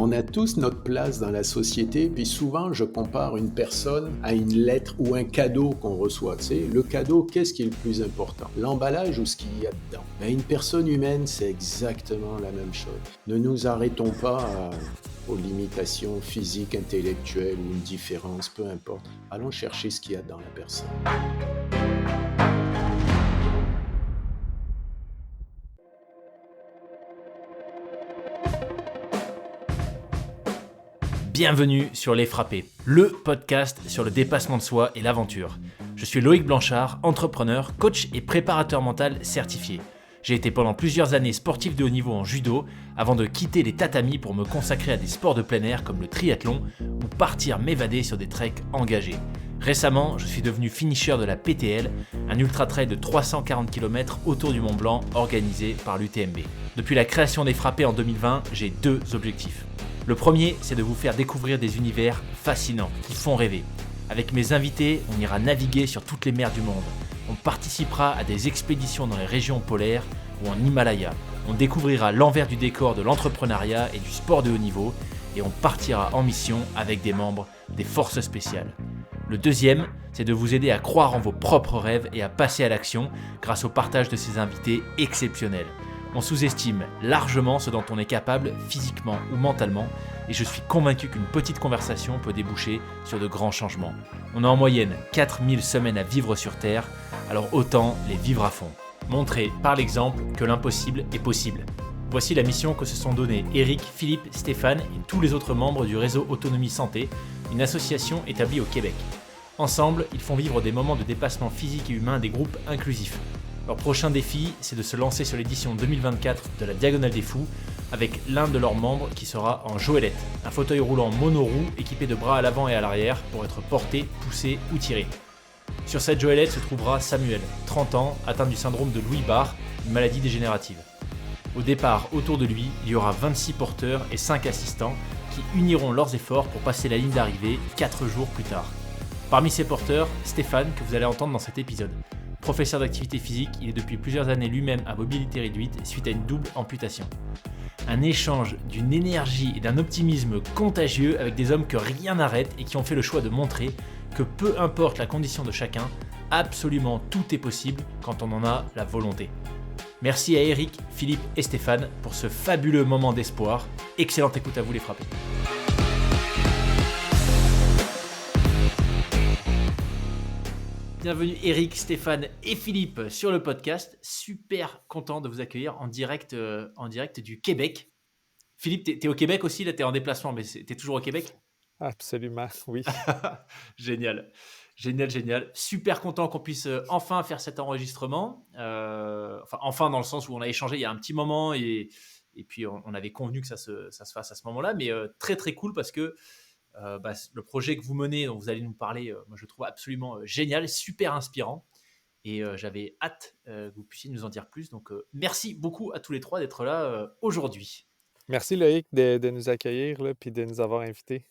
On a tous notre place dans la société, puis souvent je compare une personne à une lettre ou un cadeau qu'on reçoit. Tu sais, le cadeau, qu'est-ce qui est le plus important? L'emballage ou ce qu'il y a dedans? Ben, une personne humaine, c'est exactement la même chose. Ne nous arrêtons pas aux limitations physiques, intellectuelles ou une différence, peu importe. Allons chercher ce qu'il y a dans la personne. Bienvenue sur Les Frappés, le podcast sur le dépassement de soi et l'aventure. Je suis Loïc Blanchard, entrepreneur, coach et préparateur mental certifié. J'ai été pendant plusieurs années sportif de haut niveau en judo avant de quitter les tatamis pour me consacrer à des sports de plein air comme le triathlon ou partir m'évader sur des treks engagés. Récemment, je suis devenu finisher de la PTL, un ultra-trail de 340 km autour du Mont Blanc organisé par l'UTMB. Depuis la création des Frappés en 2020, j'ai deux objectifs. Le premier, c'est de vous faire découvrir des univers fascinants, qui font rêver. Avec mes invités, on ira naviguer sur toutes les mers du monde. On participera à des expéditions dans les régions polaires ou en Himalaya. On découvrira l'envers du décor de l'entrepreneuriat et du sport de haut niveau. Et on partira en mission avec des membres des forces spéciales. Le deuxième, c'est de vous aider à croire en vos propres rêves et à passer à l'action grâce au partage de ces invités exceptionnels. On sous-estime largement ce dont on est capable physiquement ou mentalement et je suis convaincu qu'une petite conversation peut déboucher sur de grands changements. On a en moyenne 4000 semaines à vivre sur Terre, alors autant les vivre à fond. Montrer par l'exemple que l'impossible est possible. Voici la mission que se sont donnés Eric, Philippe, Stéphane et tous les autres membres du réseau Autonomie Santé, une association établie au Québec. Ensemble, ils font vivre des moments de dépassement physique et humain des groupes inclusifs. Leur prochain défi, c'est de se lancer sur l'édition 2024 de la Diagonale des Fous avec l'un de leurs membres qui sera en Joëlette, un fauteuil roulant monoroue équipé de bras à l'avant et à l'arrière pour être porté, poussé ou tiré. Sur cette Joëlette se trouvera Samuel, 30 ans, atteint du syndrome de Lewy Bach, une maladie dégénérative. Au départ, autour de lui, il y aura 26 porteurs et 5 assistants qui uniront leurs efforts pour passer la ligne d'arrivée 4 jours plus tard. Parmi ces porteurs, Stéphane, que vous allez entendre dans cet épisode. Professeur d'activité physique, il est depuis plusieurs années lui-même à mobilité réduite suite à une double amputation. Un échange d'une énergie et d'un optimisme contagieux avec des hommes que rien n'arrête et qui ont fait le choix de montrer que peu importe la condition de chacun, absolument tout est possible quand on en a la volonté. Merci à Eric, Philippe et Stéphane pour ce fabuleux moment d'espoir. Excellente écoute à vous les frappés. Bienvenue Eric, Stéphane et Philippe sur le podcast. Super content de vous accueillir en direct du Québec. Philippe, t'es au Québec aussi, là t'es en déplacement, mais t'es toujours au Québec? Absolument, oui. Génial, génial, génial. Super content qu'on puisse enfin faire cet enregistrement. Enfin dans le sens où on a échangé il y a un petit moment et puis on avait convenu que ça se fasse à ce moment-là, mais très très cool parce que le projet que vous menez, dont vous allez nous parler, moi je le trouve absolument génial, super inspirant. Et j'avais hâte que vous puissiez nous en dire plus. Donc merci beaucoup à tous les trois d'être là aujourd'hui. Merci Loïc de nous accueillir et de nous avoir invités.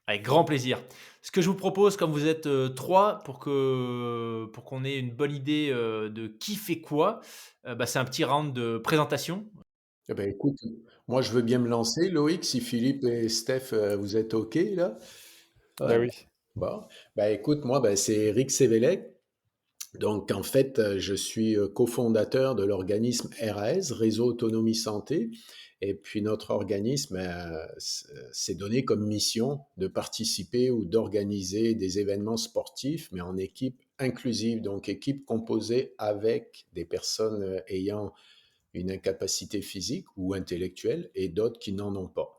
Avec grand plaisir. Ce que je vous propose, comme vous êtes trois, pour qu'on ait une bonne idée de qui fait quoi, c'est un petit round de présentation. Eh ben, écoute, moi je veux bien me lancer, Loïc, si Philippe et Steph, vous êtes OK là? Ben Ouais. oui. Bon. Bah écoute, moi c'est Eric Sévélec. Donc en fait, je suis cofondateur de l'organisme RAS, Réseau Autonomie Santé. Et puis notre organisme s'est donné comme mission de participer ou d'organiser des événements sportifs, mais en équipe inclusive, donc équipe composée avec des personnes ayant une incapacité physique ou intellectuelle et d'autres qui n'en ont pas.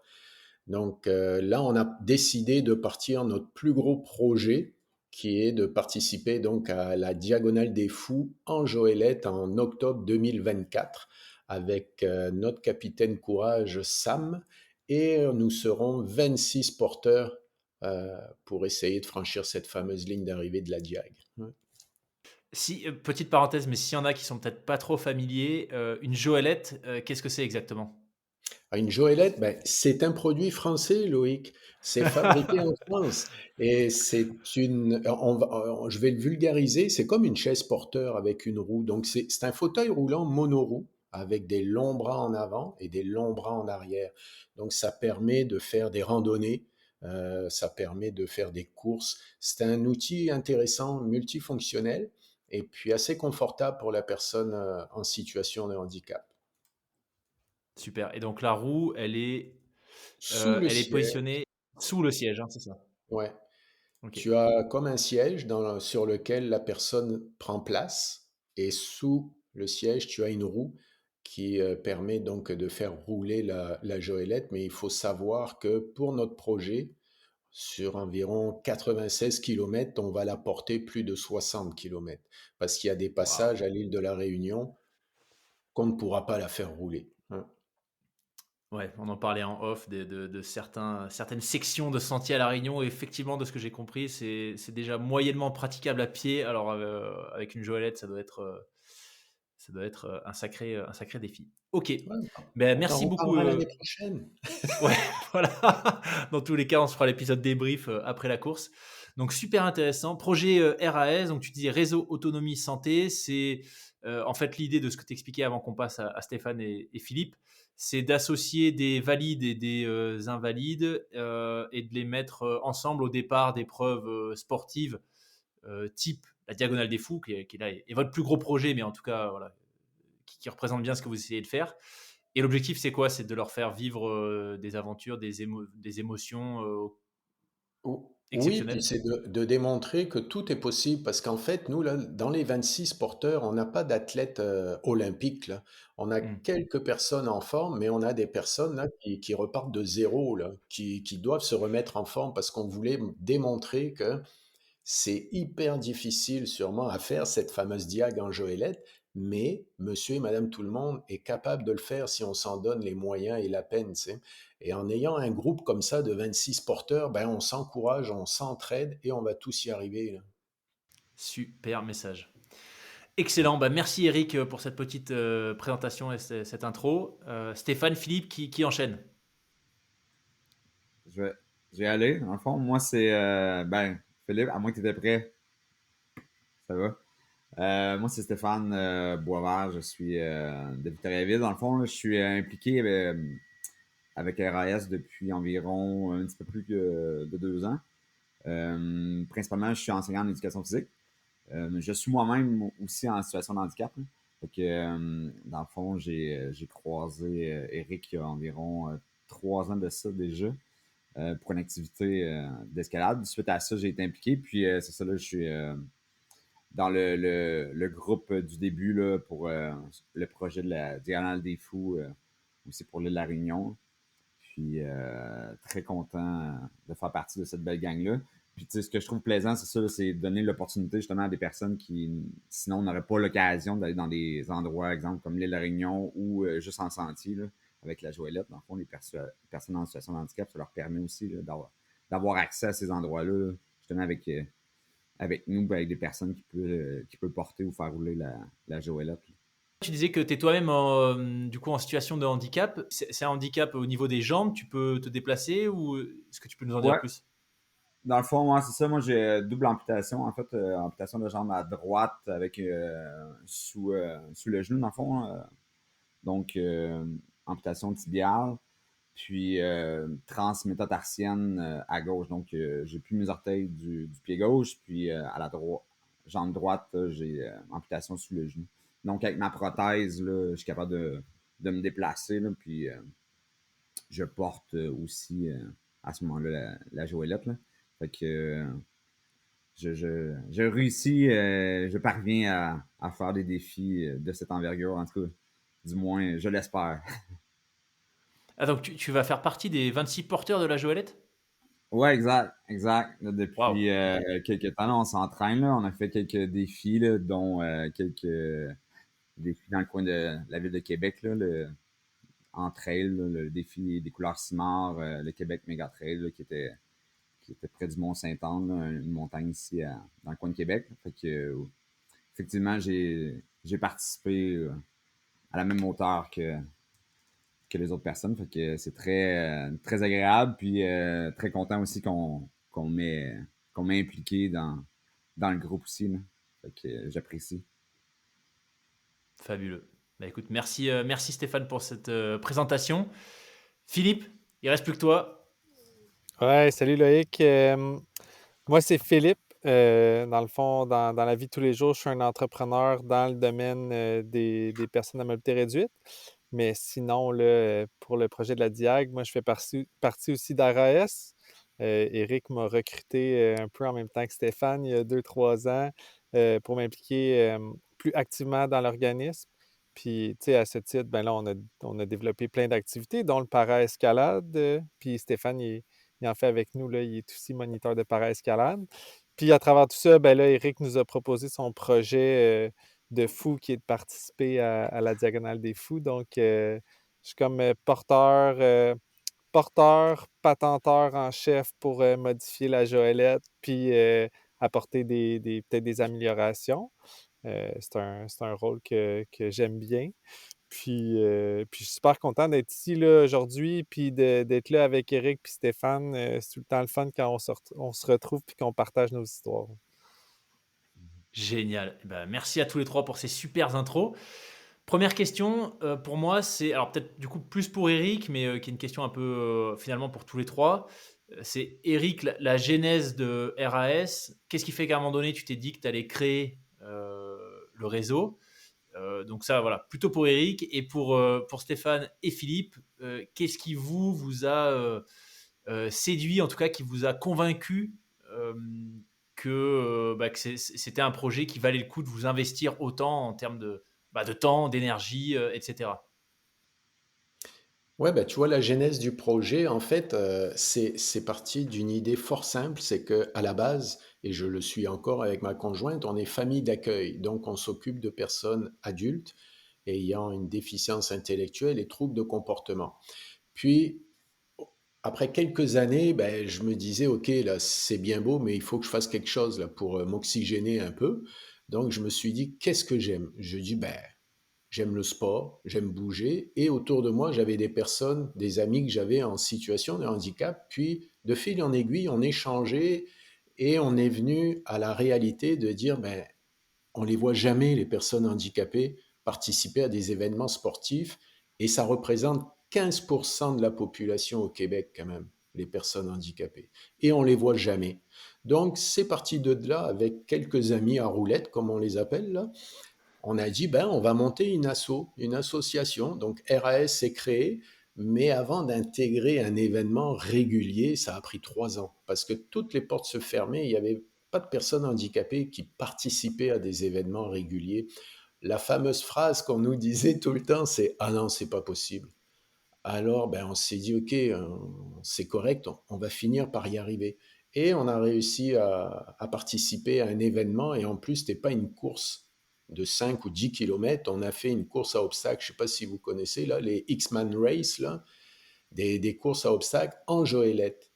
Donc là, on a décidé de partir notre plus gros projet qui est de participer donc à la Diagonale des Fous en Joëlette en octobre 2024 avec notre capitaine courage Sam et nous serons 26 porteurs pour essayer de franchir cette fameuse ligne d'arrivée de la Diag. Si, petite parenthèse, mais s'il y en a qui sont peut-être pas trop familiers, une Joëlette, qu'est-ce que c'est exactement? Une Joëlette, ben, c'est un produit français, Loïc. C'est fabriqué en France. Et je vais le vulgariser, c'est comme une chaise porteur avec une roue. Donc, c'est un fauteuil roulant monoroue avec des longs bras en avant et des longs bras en arrière. Donc ça permet de faire des randonnées, ça permet de faire des courses. C'est un outil intéressant, multifonctionnel et puis assez confortable pour la personne en situation de handicap. Super. Et donc la roue, Sous le elle est siège, positionnée sous le siège, hein, c'est ça? ouais. Ok. Tu as comme un siège sur lequel la personne prend place et sous le siège, tu as une roue qui permet donc de faire rouler la joëlette. Mais il faut savoir que pour notre projet, sur environ 96 kilomètres, on va la porter plus de 60 kilomètres parce qu'il y a des Waouh. passages à l'île de la Réunion qu'on ne pourra pas la faire rouler, hein. Ouais, on en parlait en off de certaines sections de sentiers à La Réunion. Et effectivement, de ce que j'ai compris, c'est déjà moyennement praticable à pied. Alors, avec une joëlette, ça doit être un sacré défi. Ok. Ouais, Ben, on t'en merci beaucoup. reparlera l'année prochaine. Ouais, voilà. Dans tous les cas, on se fera l'épisode débrief après la course. Donc, super intéressant. Projet RAS, donc tu disais réseau autonomie santé. C'est en fait l'idée de ce que tu expliquais avant qu'on passe à Stéphane et Philippe. C'est d'associer des valides et des invalides et de les mettre ensemble au départ d'épreuves sportives type la Diagonale des Fous, qui là est votre plus gros projet, mais en tout cas, voilà, qui représente bien ce que vous essayez de faire. Et l'objectif, c'est quoi? C'est de leur faire vivre des aventures, des émotions Oui, puis exceptionnelles. c'est de démontrer que tout est possible parce qu'en fait, nous, là, dans les 26 porteurs, on n'a pas d'athlètes olympiques, là. On a Mm. quelques personnes en forme, mais on a des personnes là, qui repartent de zéro, là, qui doivent se remettre en forme parce qu'on voulait démontrer que c'est hyper difficile sûrement à faire cette fameuse diag en goélette, mais monsieur et madame tout le monde est capable de le faire si on s'en donne les moyens et la peine, tu sais. Et en ayant un groupe comme ça de 26 porteurs, ben on s'encourage, on s'entraide et on va tous y arriver, là. Super message. Excellent. Bah, merci Eric pour cette petite présentation et cette intro. Stéphane, Philippe, qui enchaîne? Je vais, je vais aller. Dans le fond, moi, c'est. Ben, Philippe, à moins que tu étais prêt, ça va. Moi, c'est Stéphane Boisvert. Je suis de Victoriaville. Dans le fond, là, je suis impliqué avec RAS depuis environ un petit peu plus que de 2 ans. Principalement, je suis enseignant en éducation physique. Je suis moi-même aussi en situation de handicap, là. Fait que, dans le fond, j'ai croisé Eric il y a environ 3 ans de ça déjà pour une activité d'escalade. Suite à ça, j'ai été impliqué. Puis c'est ça, là, je suis dans le groupe du début là, pour le projet de la Diagonale des Fous, aussi pour l'île de la Réunion. Puis très content de faire partie de cette belle gang-là. Puis tu sais, ce que je trouve plaisant, c'est ça, là, c'est donner l'opportunité justement à des personnes qui sinon n'auraient pas l'occasion d'aller dans des endroits, exemple comme l'île de la Réunion ou juste en sentier, là, avec la Joëlette. Dans le fond, les personnes en situation de handicap, ça leur permet aussi là, d'avoir accès à ces endroits-là, là, justement avec nous, ben, avec des personnes qui peuvent porter ou faire rouler la Joëlette. Tu disais que tu es toi-même du coup en situation de handicap. C'est un handicap au niveau des jambes. Tu peux te déplacer ou est-ce que tu peux nous en dire Ouais, plus? dans le fond, moi, c'est ça. Moi, j'ai double amputation. En fait, amputation de jambe à droite avec sous le genou, dans le fond. Donc, amputation tibiale. Puis, transmétatarsienne à gauche. Donc, j'ai plus mes orteils du pied gauche. Puis, à la jambe droite, là, j'ai amputation sous le genou. Donc, avec ma prothèse, là, je suis capable de me déplacer. Là, puis, je porte aussi à ce moment-là la Joëlette. Là. Fait que je réussis, je parviens à faire des défis de cette envergure, en tout cas, du moins, je l'espère. Ah, donc tu vas faire partie des 26 porteurs de la Joëlette? Ouais, exact, exact. Là, Waouh, depuis ok. quelques temps, là, on s'entraîne, là. On a fait quelques défis, là, dont quelques défis dans le coin de la ville de Québec, là, en trail, là, le défi des couleurs Simard, le Québec Méga Trail, là, qui était près du Mont-Saint-Anne, là, une montagne ici dans le coin de Québec. Fait que, effectivement, j'ai participé à la même hauteur que les autres personnes. Fait que c'est très agréable, puis très content aussi qu'on m'ait impliqué dans le groupe aussi, là. Fait que j'apprécie. Fabuleux. Bah, écoute, merci Stéphane pour cette présentation. Philippe, il reste plus que toi. Ouais, salut Loïc. Moi, c'est Philippe. Dans le fond, dans la vie de tous les jours, je suis un entrepreneur dans le domaine des personnes à mobilité réduite. Mais sinon, là, pour le projet de la Diag, moi, je fais partie aussi d'RAS. Eric m'a recruté un peu en même temps que Stéphane il y a 2, 3 ans pour m'impliquer plus activement dans l'organisme. Puis, tu sais, à ce titre, ben là, on a développé plein d'activités, dont le para-escalade. Puis Stéphane, il en fait avec nous, là, il est aussi moniteur de para-escalade. Puis à travers tout ça, ben là, Eric nous a proposé son projet de fou qui est de participer à la Diagonale des Fous. Donc, je suis comme porteur, patenteur en chef pour modifier la Joëlette, puis apporter peut-être des améliorations. C'est un rôle que j'aime bien. Puis je suis super content d'être ici là, aujourd'hui, puis d'être là avec Eric puis Stéphane. C'est tout le temps le fun quand on se retrouve puis qu'on partage nos histoires. Génial. Eh ben, merci à tous les trois pour ces super intros. Première question pour moi, c'est alors peut-être du coup plus pour Eric, mais qui est une question un peu finalement pour tous les trois. C'est Eric, la genèse de RAS. Qu'est-ce qui fait qu'à un moment donné, tu t'es dit que tu allais créer le réseau? Donc ça, voilà, plutôt pour Eric. Et pour Stéphane et Philippe, qu'est-ce qui vous a séduit, en tout cas, qui vous a convaincu euh, que c'était un projet qui valait le coup de vous investir autant en termes de temps, d'énergie, etc. Ouais, bah, tu vois, la genèse du projet, en fait, c'est parti d'une idée fort simple, c'est que à la base, et je le suis encore avec ma conjointe, on est famille d'accueil, donc on s'occupe de personnes adultes ayant une déficience intellectuelle et troubles de comportement. Puis, après quelques années, ben, je me disais, OK, là, c'est bien beau, mais il faut que je fasse quelque chose là, pour m'oxygéner un peu. Donc, je me suis dit, qu'est-ce que j'aime? Je dis, ben, j'aime le sport, j'aime bouger. Et autour de moi, j'avais des personnes, des amis que j'avais en situation de handicap. Puis, de fil en aiguille, on échangeait et on est venu à la réalité de dire, ben, on les voit jamais, les personnes handicapées, participer à des événements sportifs. Et ça représente 15% de la population au Québec, quand même, les personnes handicapées. Et on les voit jamais. Donc, c'est parti de là avec quelques amis à roulettes, comme on les appelle là. On a dit, ben, on va monter une association. Donc, RAS s'est créé, mais avant d'intégrer un événement régulier, ça a pris 3 ans parce que toutes les portes se fermaient. Il n'y avait pas de personnes handicapées qui participaient à des événements réguliers. La fameuse phrase qu'on nous disait tout le temps, c'est ah non, c'est pas possible. Alors, ben, on s'est dit, OK, c'est correct, on va finir par y arriver. Et on a réussi à participer à un événement, et en plus, ce n'était pas une course de 5 ou 10 kilomètres, on a fait une course à obstacles, je ne sais pas si vous connaissez, là, les X-Man Race, là, des courses à obstacles en Joëlette.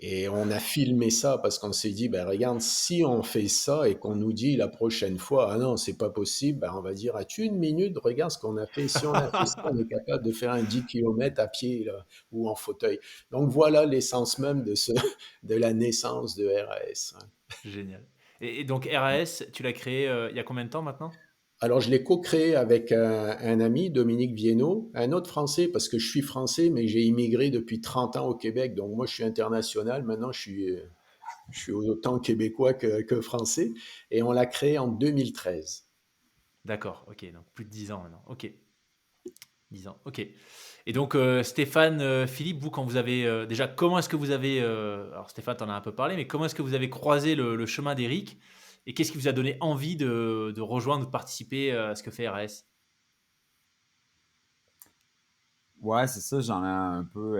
Et on a filmé ça parce qu'on s'est dit, ben regarde, si on fait ça et qu'on nous dit la prochaine fois, ah non, c'est pas possible, ben on va dire, as-tu une minute, regarde ce qu'on a fait. Si on a fait ça, on est capable de faire un 10 km à pied là, ou en fauteuil. Donc voilà l'essence même de la naissance de RAS. Génial. Et donc RAS, tu l'as créé il y a combien de temps maintenant? Alors, je l'ai co-créé avec un ami, Dominique Viennot, un autre Français, parce que je suis français, mais j'ai immigré depuis 30 ans au Québec. Donc, moi, je suis international. Maintenant, je suis autant québécois que français. Et on l'a créé en 2013. D'accord, ok, donc plus de 10 ans maintenant. Ok, 10 ans, ok. Et donc Stéphane, Philippe, vous, quand vous avez... déjà, comment est-ce que vous avez... alors Stéphane, t'en as un peu parlé, mais comment est-ce que vous avez croisé le chemin d'Éric? Et qu'est-ce qui vous a donné envie de rejoindre, de participer à ce que fait RAS? Ouais, c'est ça, j'en ai un peu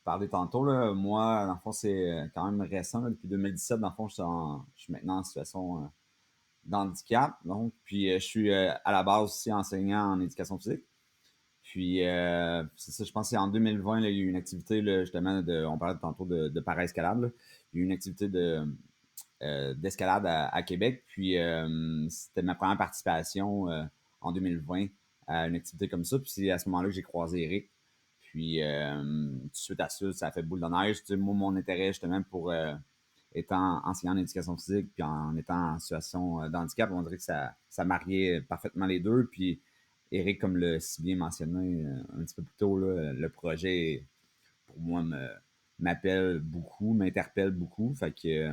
parlé tantôt, là. Moi, dans le fond, c'est quand même récent, là. Depuis 2017, dans le fond, je suis maintenant en situation d'handicap. Donc, puis je suis à la base aussi enseignant en éducation physique. Puis, c'est ça, je pense que c'est en 2020, là, il y a eu une activité, là, justement, on parlait tantôt de para-escalade, là. Il y a eu une activité d'escalade à Québec. Puis, c'était ma première participation en 2020 à une activité comme ça. Puis, c'est à ce moment-là que j'ai croisé Eric. Puis, tout de suite à ça, ça a fait boule de neige. Tu sais, moi, mon intérêt, justement, pour étant enseignant en éducation physique, puis en étant en situation d'handicap, on dirait que ça mariait parfaitement les deux. Puis, Eric, comme l'a si bien mentionné un petit peu plus tôt, là, le projet, pour moi, m'appelle beaucoup, m'interpelle beaucoup. Fait que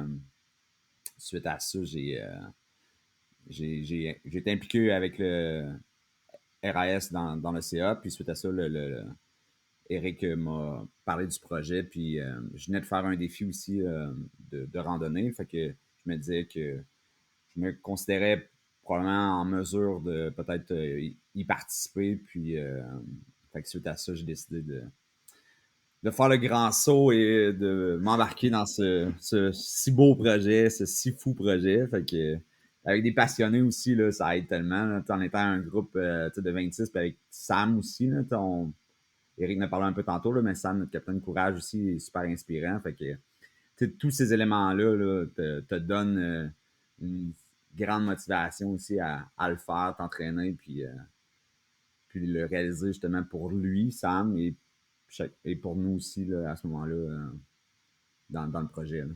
suite à ça, j'ai été impliqué avec le RAS dans le CA. Puis suite à ça, Eric m'a parlé du projet. Puis je venais de faire un défi aussi de randonnée. Fait que je me disais que je me considérais probablement en mesure de peut-être y participer. Puis fait que suite à ça, j'ai décidé de faire le grand saut et de m'embarquer dans ce si beau projet, ce si fou projet. Fait que avec des passionnés aussi, là, ça aide tellement. Là, en étant un groupe de 26, puis avec Sam aussi, là, Eric en a parlé un peu tantôt, là, mais Sam, notre capitaine de courage aussi, est super inspirant. Fait que tous ces éléments-là là, te donnent une grande motivation aussi à le faire, t'entraîner, puis le réaliser justement pour lui, Sam, et pour nous aussi là, à ce moment-là dans le projet. Là.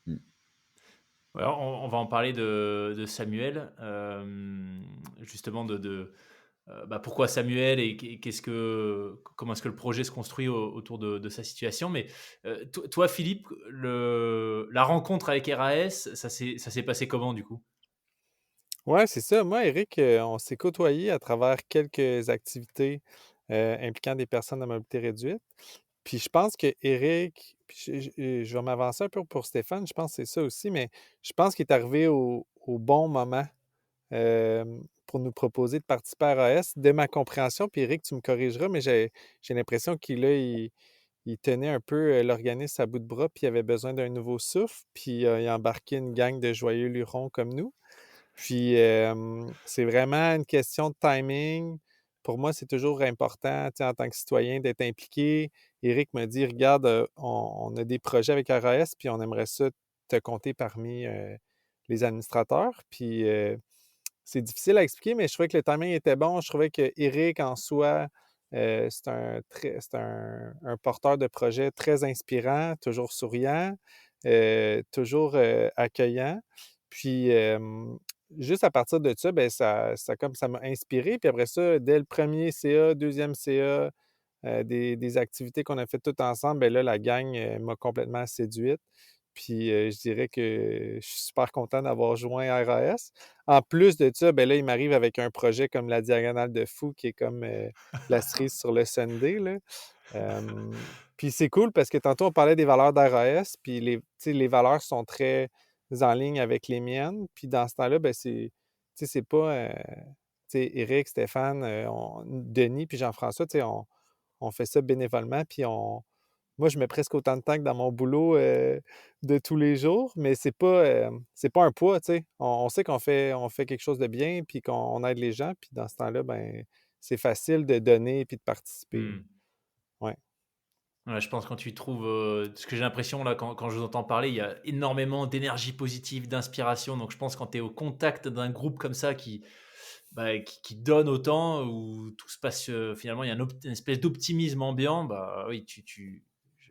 Mm. Ouais, on va en parler de Samuel, justement bah, pourquoi Samuel et comment est-ce que le projet se construit autour de sa situation. Mais toi, Philippe, la rencontre avec RAS, ça s'est passé comment du coup? Ouais, c'est ça. Moi, Eric, on s'est côtoyés à travers quelques activités impliquant des personnes à mobilité réduite. Puis je pense que Eric, puis je vais m'avancer un peu pour Stéphane, je pense que c'est ça aussi, mais je pense qu'il est arrivé au bon moment pour nous proposer de participer à RAS. De ma compréhension, puis Eric, tu me corrigeras, mais j'ai l'impression qu'il tenait un peu l'organisme à bout de bras, puis il avait besoin d'un nouveau souffle, puis il a embarqué une gang de joyeux lurons comme nous. Puis, c'est vraiment une question de timing. Pour moi, c'est toujours important, tu sais, en tant que citoyen, d'être impliqué. Éric m'a dit: «Regarde, on a des projets avec RAS, puis on aimerait ça te compter parmi, les administrateurs». Puis, c'est difficile à expliquer, mais je trouvais que le timing était bon. Je trouvais qu'Éric, en soi, c'est un porteur de projet très inspirant, toujours souriant, toujours, accueillant. Puis, juste à partir de ça, ben ça m'a inspiré. Puis après ça, dès le premier CA, deuxième CA, des activités qu'on a faites toutes ensemble, ben là, la gang, m'a complètement séduite. Puis, je dirais que je suis super content d'avoir joint RAS. En plus de ça, ben là, il m'arrive avec un projet comme la Diagonale de Fou qui est comme, la cerise sur le sundae, là. Puis c'est cool parce que tantôt on parlait des valeurs d'RAS, puis tu sais, les valeurs sont très en ligne avec les miennes. Puis dans ce temps-là, ben tu sais, c'est pas, tu sais, Éric, Stéphane, Denis puis Jean-François, tu sais, on fait ça bénévolement, puis moi, je mets presque autant de temps que dans mon boulot, de tous les jours, mais c'est pas un poids, tu sais. On sait qu'on fait quelque chose de bien, puis qu'on aide les gens, puis dans ce temps-là, ben, c'est facile de donner puis de participer. Hmm. Ouais. Ouais, je pense quand tu trouves, ce que j'ai l'impression là quand je vous entends parler, il y a énormément d'énergie positive, d'inspiration. Donc je pense quand tu es au contact d'un groupe comme ça qui donne autant, où tout se passe, finalement il y a une espèce d'optimisme ambiant, bah oui,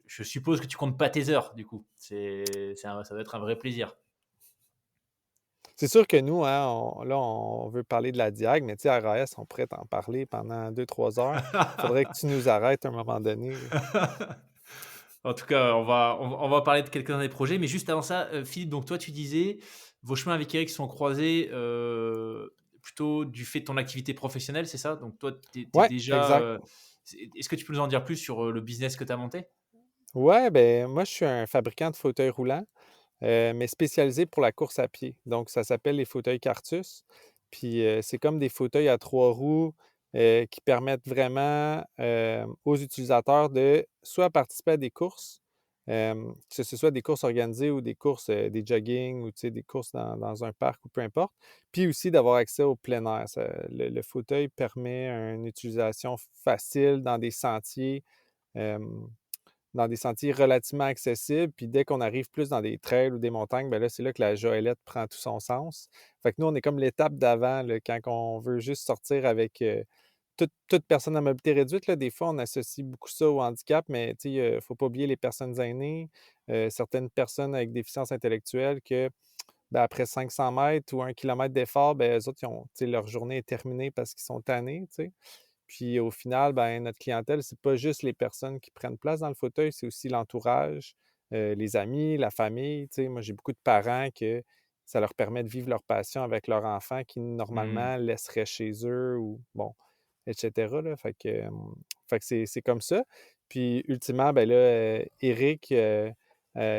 je suppose que tu comptes pas tes heures du coup. Ça va être un vrai plaisir. C'est sûr que nous, hein, on veut parler de la Diag, mais tu sais, RAS, on pourrait t'en parler pendant 2 3 heures. Faudrait que tu nous arrêtes à un moment donné, là. En tout cas, on va parler de quelques-uns des projets, mais juste avant ça, Philippe, donc toi, tu disais, vos chemins avec Eric sont croisés plutôt du fait de ton activité professionnelle, c'est ça? Donc toi, tu es Ouais, déjà. exact. Est-ce que tu peux nous en dire plus sur le business que tu as monté? Ouais, ben moi, je suis un fabricant de fauteuils roulants. Mais spécialisé pour la course à pied. Donc, ça s'appelle les fauteuils Cartus. Puis, c'est comme des fauteuils à 3 roues qui permettent vraiment aux utilisateurs de soit participer à des courses, que ce soit des courses organisées ou des courses, des jogging ou tu sais, des courses dans un parc ou peu importe. Puis aussi d'avoir accès au plein air. Le fauteuil permet une utilisation facile dans des sentiers relativement accessibles. Puis dès qu'on arrive plus dans des trails ou des montagnes, bien là, c'est là que la joëlette prend tout son sens. Fait que nous, on est comme l'étape d'avant, là, quand on veut juste sortir avec toute personne à mobilité réduite. Là, des fois, on associe beaucoup ça au handicap, mais il ne faut pas oublier les personnes aînées, certaines personnes avec déficience intellectuelle que ben, après 500 mètres ou 1 kilomètre d'effort, ben, eux autres, leur journée est terminée parce qu'ils sont tannés, tu sais. Puis au final, ben, notre clientèle, c'est pas juste les personnes qui prennent place dans le fauteuil, c'est aussi l'entourage, les amis, la famille. Tu sais, moi, j'ai beaucoup de parents que ça leur permet de vivre leur passion avec leur enfant qui, Hmm. normalement, laisserait chez eux ou bon, et cetera, là. Fait que c'est comme ça. Puis ultimement, ben là, Éric,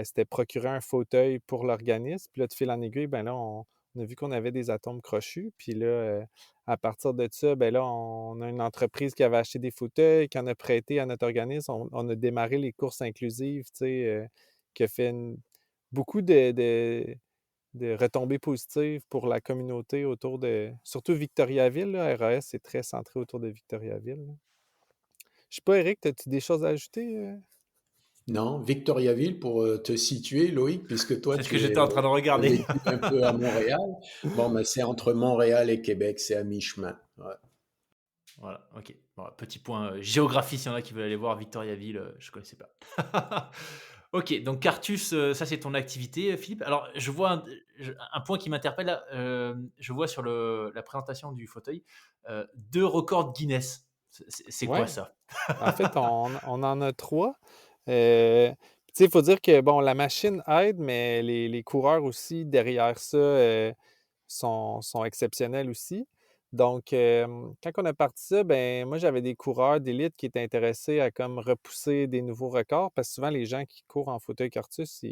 s'était procuré un fauteuil pour l'organisme. Puis là, de fil en aiguille, ben là, on a vu qu'on avait des atomes crochus. Puis là, à partir de ça, ben là, on a une entreprise qui avait acheté des fauteuils, qui en a prêté à notre organisme. On a démarré les courses inclusives, tu sais, qui a fait beaucoup de retombées positives pour la communauté autour de... Surtout Victoriaville, là, RAS, c'est très centré autour de Victoriaville, là. Je sais pas, Eric, as-tu des choses à ajouter? Non, Victoriaville, pour te situer, Loïc, puisque toi, C'est ce que j'étais en train de tu as regarder. vécu un peu à Montréal. Bon, ben, c'est entre Montréal et Québec, c'est à mi-chemin. Ouais. Voilà, ok. Bon, petit point géographie, s'il y en a qui veulent aller voir Victoriaville, je ne connaissais pas. Ok, donc Cartus, ça c'est ton activité, Philippe. Alors, je vois un point qui m'interpelle là. Je vois sur la présentation du fauteuil 2 records Guinness. C'est quoi Ouais. ça? En fait, on en a 3. Tu sais, il faut dire que, bon, la machine aide, mais les coureurs aussi derrière ça, sont exceptionnels aussi. Donc, quand on a parti ça, ben moi, j'avais des coureurs d'élite qui étaient intéressés à comme repousser des nouveaux records parce que souvent, les gens qui courent en fauteuil Cartus,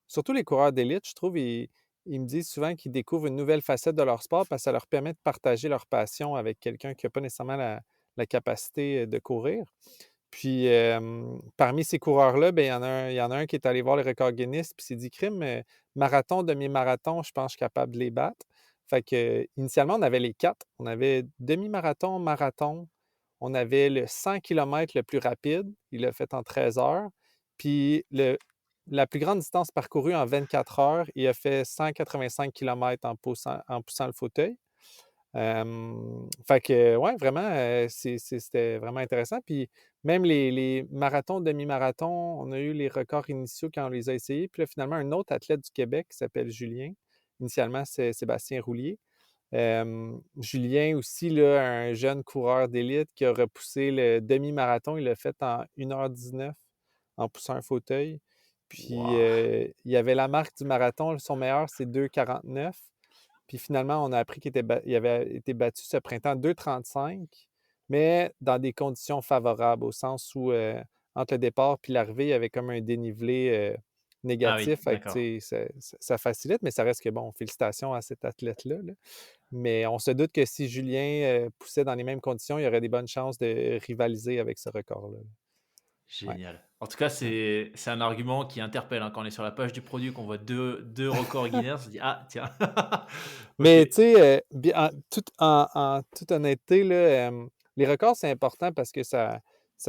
surtout les coureurs d'élite, je trouve, ils me disent souvent qu'ils découvrent une nouvelle facette de leur sport parce que ça leur permet de partager leur passion avec quelqu'un qui n'a pas nécessairement la capacité de courir. Puis, parmi ces coureurs-là, ben, il y en a un qui est allé voir les records Guinness, puis s'est dit: «Crime, marathon, demi-marathon, je pense que je suis capable de les battre». Fait que, initialement, on avait les 4. On avait demi-marathon, marathon, on avait le 100 kilomètres le plus rapide, il l'a fait en 13 heures, puis la plus grande distance parcourue en 24 heures, il a fait 185 kilomètres en poussant le fauteuil. Fait que, ouais, vraiment, c'était vraiment intéressant. Puis même les marathons, demi-marathons, on a eu les records initiaux quand on les a essayés. Puis là, finalement, un autre athlète du Québec qui s'appelle Julien. Initialement, c'est Sébastien Roulier. Julien aussi, là, un jeune coureur d'élite qui a repoussé le demi-marathon. Il l'a fait en 1h19 en poussant un fauteuil. Puis Waouh! il y avait la marque du marathon. Son meilleur, c'est 2,49. Puis finalement, on a appris il avait été battu ce printemps 2,35, mais dans des conditions favorables, au sens où entre le départ et l'arrivée, il y avait comme un dénivelé Ah oui, négatif. Fait que, d'accord. tu sais, ça facilite, mais ça reste que bon, félicitations à cet athlète-là, là. Mais on se doute que si Julien poussait dans les mêmes conditions, il y aurait des bonnes chances de rivaliser avec ce record-là. Ouais. Génial. En tout cas, Ouais. c'est un argument qui interpelle, hein. Quand on est sur la page du produit, qu'on voit deux records Guinness, on se dit: «Ah tiens!» OK. Mais tu sais, en toute honnêteté, là, les records, c'est important parce que ça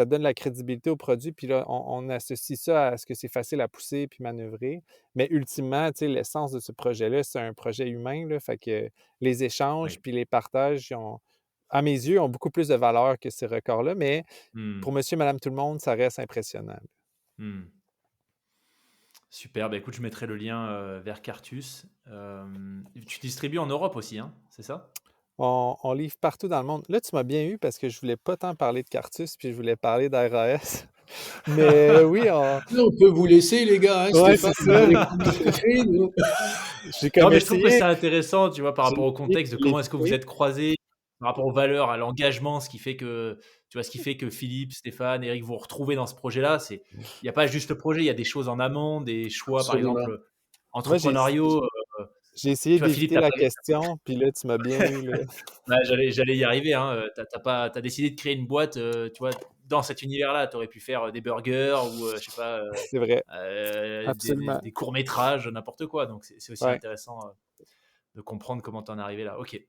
donne la crédibilité au produit. Puis là, on associe ça à ce que c'est facile à pousser puis manœuvrer. Mais ultimement, tu sais, l'essence de ce projet-là, c'est un projet humain, là. Fait que les échanges Oui. puis les partages, à mes yeux, ont beaucoup plus de valeur que ces records-là. Mais Mmh. pour monsieur, madame, tout le monde, ça reste impressionnant. Mmh. Super, bah, écoute, je mettrai le lien, vers Cartus. Tu distribues en Europe aussi, hein, c'est ça? On livre partout dans le monde. Là, tu m'as bien eu parce que je voulais pas tant parler de Cartus, puis je voulais parler d'RAS. Mais oui, On peut vous laisser, les gars, hein, ouais, Stéphane, c'est vous ça. avez commencé, nous. J'ai Non, comme mais je trouve que essayé, c'est intéressant, tu vois, par j'ai rapport au essayé contexte de de comment est-ce que vous l'éviter. êtes croisés, par rapport aux valeurs, à l'engagement, ce qui fait que, tu vois, ce qui fait que Philippe, Stéphane, Eric, vous vous retrouvez dans ce projet-là. Il y a pas juste le projet, il y a des choses en amont, des choix, par Absolument. exemple, Moi, entrepreneuriaux. j'ai essayé Tu vois, Philippe, d'éviter tu la pas question, puis là, tu m'as bien eu, là. bah, j'allais y arriver, hein, tu décidé de créer une boîte, tu vois, dans cet univers-là. Tu aurais pu faire, des burgers ou, je sais pas, C'est vrai, des absolument. des courts-métrages, n'importe quoi. Donc c'est aussi Ouais. intéressant, de comprendre comment tu en es arrivé là. OK,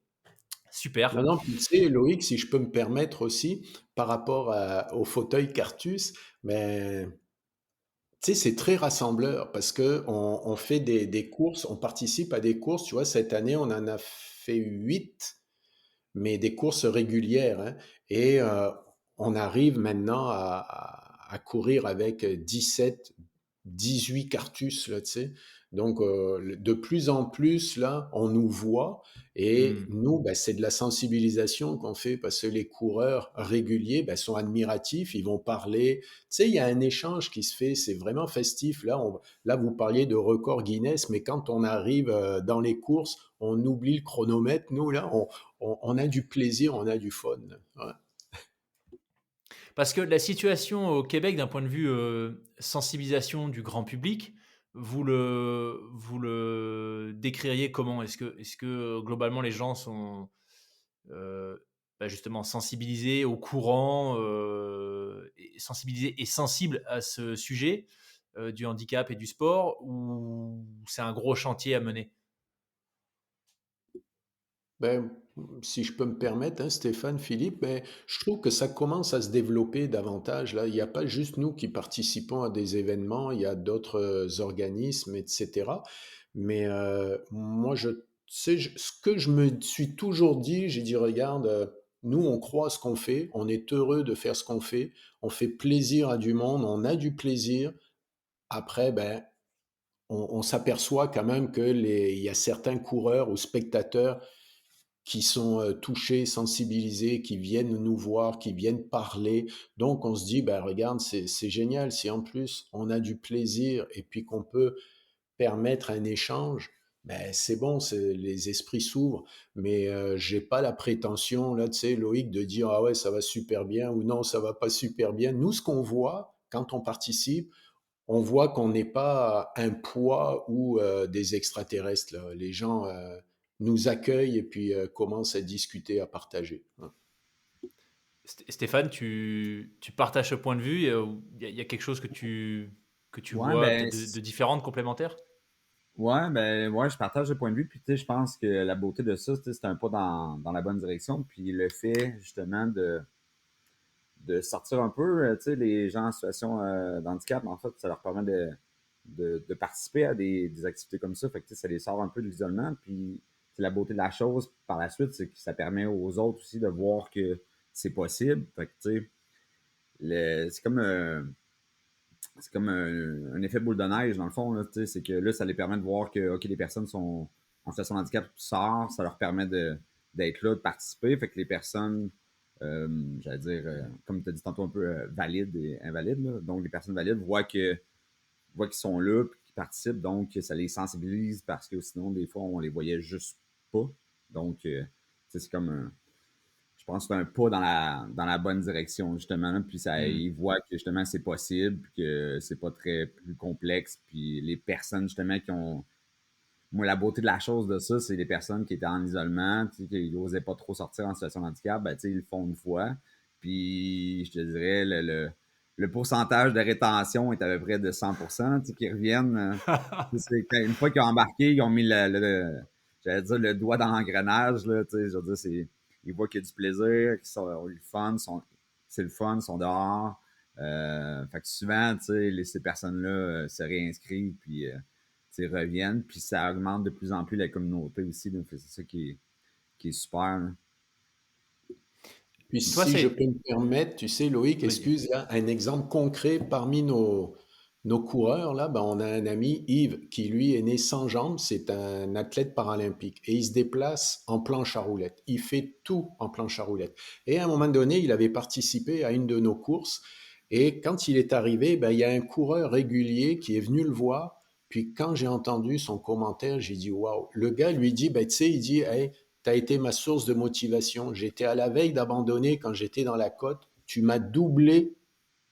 super. Non, non, puis tu sais, Loïc, si je peux me permettre aussi, par rapport au fauteuil Cartus, mais tu sais, c'est très rassembleur parce que on fait des courses, on participe à des courses. Tu vois, cette année, on en a fait 8, mais des courses régulières, hein. Et on arrive maintenant à courir avec 17, 18 Cartus, là, tu sais. Donc, de plus en plus, là, on nous voit et Hmm. nous, bah, c'est de la sensibilisation qu'on fait parce que les coureurs réguliers, bah, sont admiratifs, ils vont parler. Tu sais, il y a un échange qui se fait, c'est vraiment festif. Là, vous parliez de record Guinness, mais quand on arrive dans les courses, on oublie le chronomètre. Nous, là, on a du plaisir, on a du fun. Ouais. Parce que la situation au Québec, d'un point de vue sensibilisation du grand public, vous le décririez comment? Est-ce que globalement les gens sont euh, justement sensibilisés au courant, sensibilisés et sensibles à ce sujet du handicap et du sport, ou c'est un gros chantier à mener? Ben, si je peux me permettre, hein, Stéphane, Philippe, ben, je trouve que ça commence à se développer davantage. Là, il n'y a pas juste nous qui participons à des événements, il y a d'autres organismes, etc. Mais moi, ce que je me suis toujours dit, j'ai dit, regarde, nous, on croit à ce qu'on fait, on est heureux de faire ce qu'on fait, on fait plaisir à du monde, on a du plaisir. Après, ben, on s'aperçoit quand même il y a certains coureurs ou spectateurs qui sont touchés, sensibilisés, qui viennent nous voir, qui viennent parler. Donc on se dit, ben regarde, c'est génial. Si en plus on a du plaisir et puis qu'on peut permettre un échange, ben c'est bon, les esprits s'ouvrent. Mais j'ai pas la prétention, là, tu sais, Loïc, de dire, ah ouais, ça va super bien ou non, ça va pas super bien. Nous, ce qu'on voit quand on participe, on voit qu'on n'est pas un poids ou des extraterrestres, là. Les gens nous accueillent et puis commencent à discuter, à partager. Stéphane, tu partages ce point de vue? Il y a quelque chose que tu Ouais, vois ben, peut-être de différent, de complémentaire? ouais, je partage le point de vue. Puis, tu sais, je pense que la beauté de ça, tu sais, c'est un pas dans la bonne direction. Puis, le fait, justement, de sortir un peu, tu sais, les gens en situation d'handicap, en fait, ça leur permet de participer à des activités comme ça. Fait que, tu sais, ça les sort un peu de l'isolement. Puis, c'est la beauté de la chose par la suite, c'est que ça permet aux autres aussi de voir que c'est possible. Fait que, tu sais, c'est comme un effet boule de neige, dans le fond. Là, c'est que là, ça les permet de voir que ok, les personnes sont en situation de handicap, sortent, ça leur permet d'être là, de participer. Fait que les personnes, j'allais dire, comme tu as dit tantôt, un peu valides et invalides, là, donc les personnes valides voient qu'ils sont là, puis qu'ils participent, donc ça les sensibilise parce que sinon, des fois, on les voyait juste pas. Donc, c'est comme je pense que c'est un pas dans la bonne direction, justement. Là. Puis ça, Hmm. ils voient que justement c'est possible, que c'est pas très plus complexe. Puis les personnes, justement, qui ont. Moi, la beauté de la chose de ça, c'est les personnes qui étaient en isolement, qui n'osaient pas trop sortir en situation de handicap, ben, ils le font une fois. Puis je te dirais, le pourcentage de rétention est à peu près de 100%, qui reviennent. Une fois qu'ils ont embarqué, ils ont mis j'allais dire le doigt dans l'engrenage, là, je veux dire, ils voient qu'il y a du plaisir, ont eu le fun, c'est le fun, ils sont dehors. Fait que souvent, ces personnes-là se réinscrivent, puis reviennent, puis ça augmente de plus en plus la communauté aussi. Donc c'est ça qui est super. Là. Puis Toi, si je c'est... peux me permettre, tu sais, Loïc, Vas-y. excuse, là, un exemple concret parmi nos coureurs, là, ben, on a un ami, Yves, qui lui est né sans jambes, c'est un athlète paralympique et il se déplace en planche à roulettes. Il fait tout en planche à roulettes. Et à un moment donné, il avait participé à une de nos courses et quand il est arrivé, ben, il y a un coureur régulier qui est venu le voir. Puis quand j'ai entendu son commentaire, j'ai dit waouh. Le gars lui dit, ben, tu sais, il dit, hey, tu as été ma source de motivation. J'étais à la veille d'abandonner quand j'étais dans la côte. Tu m'as doublé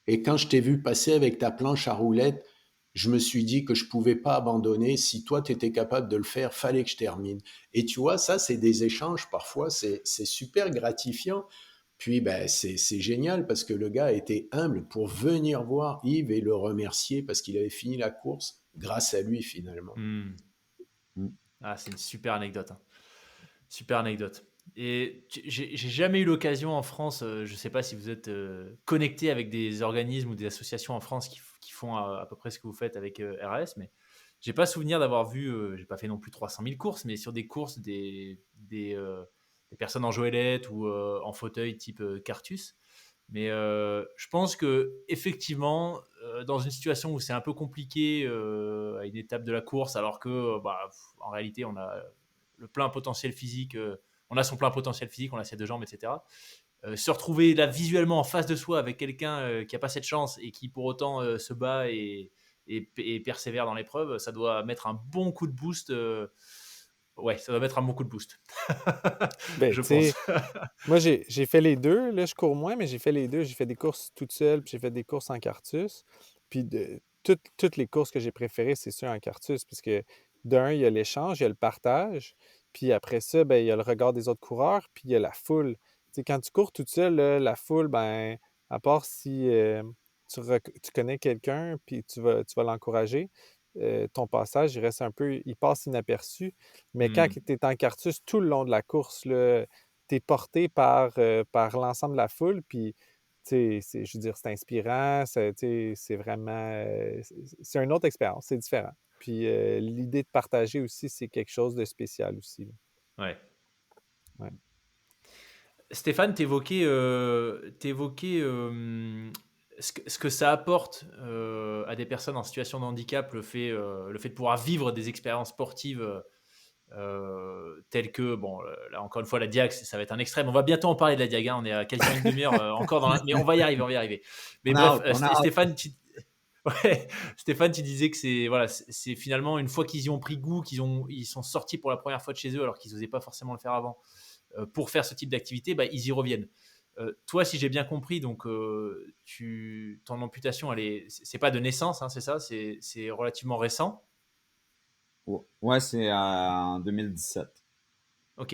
et quand je t'ai vu passer avec ta planche à roulettes, je me suis dit que je pouvais pas abandonner. Si toi, tu étais capable de le faire, fallait que je termine. Et tu vois, ça, c'est des échanges parfois, c'est super gratifiant. Puis, ben, c'est génial parce que le gars a été humble pour venir voir Yves et le remercier parce qu'il avait fini la course grâce à lui finalement. Hmm. Mm. Ah, c'est une super anecdote, hein. Super anecdote. Et j'ai jamais eu l'occasion en France, je ne sais pas si vous êtes connecté avec des organismes ou des associations en France qui font à peu près ce que vous faites avec RAS, mais j'ai pas souvenir d'avoir vu, j'ai pas fait non plus 300 000 courses, mais sur des courses des personnes en joëlette ou en fauteuil type Cartus. Mais je pense que effectivement, dans une situation où c'est un peu compliqué à une étape de la course, alors que en réalité on a le plein potentiel physique, on a son plein potentiel physique, on a ses deux jambes, etc. Se retrouver là visuellement en face de soi avec quelqu'un qui n'a pas cette chance et qui pour autant se bat et persévère dans l'épreuve, ça doit mettre un bon coup de boost. Ouais, ça doit mettre un bon coup de boost, Ben, je tu sais, pense. moi, j'ai fait les deux. Là, je cours moins, mais j'ai fait les deux. J'ai fait des courses toute seule, puis j'ai fait des courses en Cartus. Puis toutes les courses que j'ai préférées, c'est ceux en Cartus, parce que d'un, il y a l'échange, il y a le partage. Puis après ça, ben, il y a le regard des autres coureurs, puis il y a la foule. Tu sais, quand tu cours toute seule, là, la foule, ben, à part si tu connais quelqu'un, puis tu vas l'encourager, ton passage, il passe inaperçu. Mais quand tu es en Cartus tout le long de la course, là, tu es porté par l'ensemble de la foule, puis je veux dire, c'est inspirant, c'est vraiment, c'est une autre expérience, c'est différent. Puis l'idée de partager aussi, c'est quelque chose de spécial aussi, là. Ouais. Ouais. Stéphane, t'évoquais ce que ça apporte à des personnes en situation de handicap, le fait de pouvoir vivre des expériences sportives telles que, bon, là encore une fois, la diag, ça va être un extrême. On va bientôt en parler de la diag, hein, on est à quasiment une demi-heure encore mais on va y arriver, on va y arriver. Mais On a bref, hâte, on a hâte. Stéphane, ouais, Stéphane, tu disais que c'est finalement une fois qu'ils y ont pris goût, ils sont sortis pour la première fois de chez eux alors qu'ils n'osaient pas forcément le faire avant pour faire ce type d'activité, bah, ils y reviennent. Toi, si j'ai bien compris, donc ton amputation, c'est pas de naissance, hein, c'est ça, c'est relativement récent. Ouais, c'est en 2017. Ok.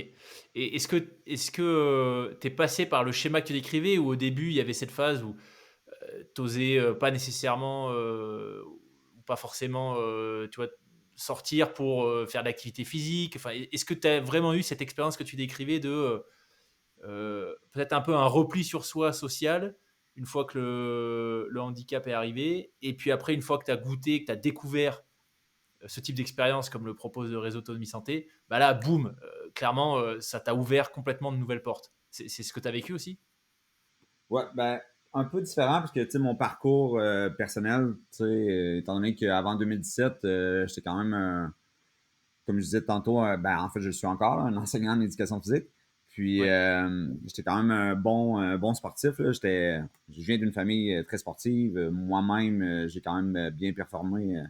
Et est-ce que tu es passé par le schéma que tu décrivais ou au début il y avait cette phase où tu n'osais pas nécessairement ou pas forcément tu vois, sortir pour faire de l'activité physique. Enfin, est-ce que tu as vraiment eu cette expérience que tu décrivais de peut-être un peu un repli sur soi social une fois que le handicap est arrivé et puis après une fois que tu as goûté, que tu as découvert ce type d'expérience comme le propose le réseau Autonomie Santé, bah là, boum, clairement, ça t'a ouvert complètement de nouvelles portes. C'est ce que tu as vécu aussi? Ouais, ben, un peu différent parce que, tu sais, mon parcours personnel, tu sais, étant donné qu'avant 2017, j'étais quand même, comme je disais tantôt, ben, en fait, je suis encore là, un enseignant en éducation physique. Puis, Ouais. j'étais quand même un bon sportif, là. Je viens d'une famille très sportive. Moi-même, j'ai quand même bien performé,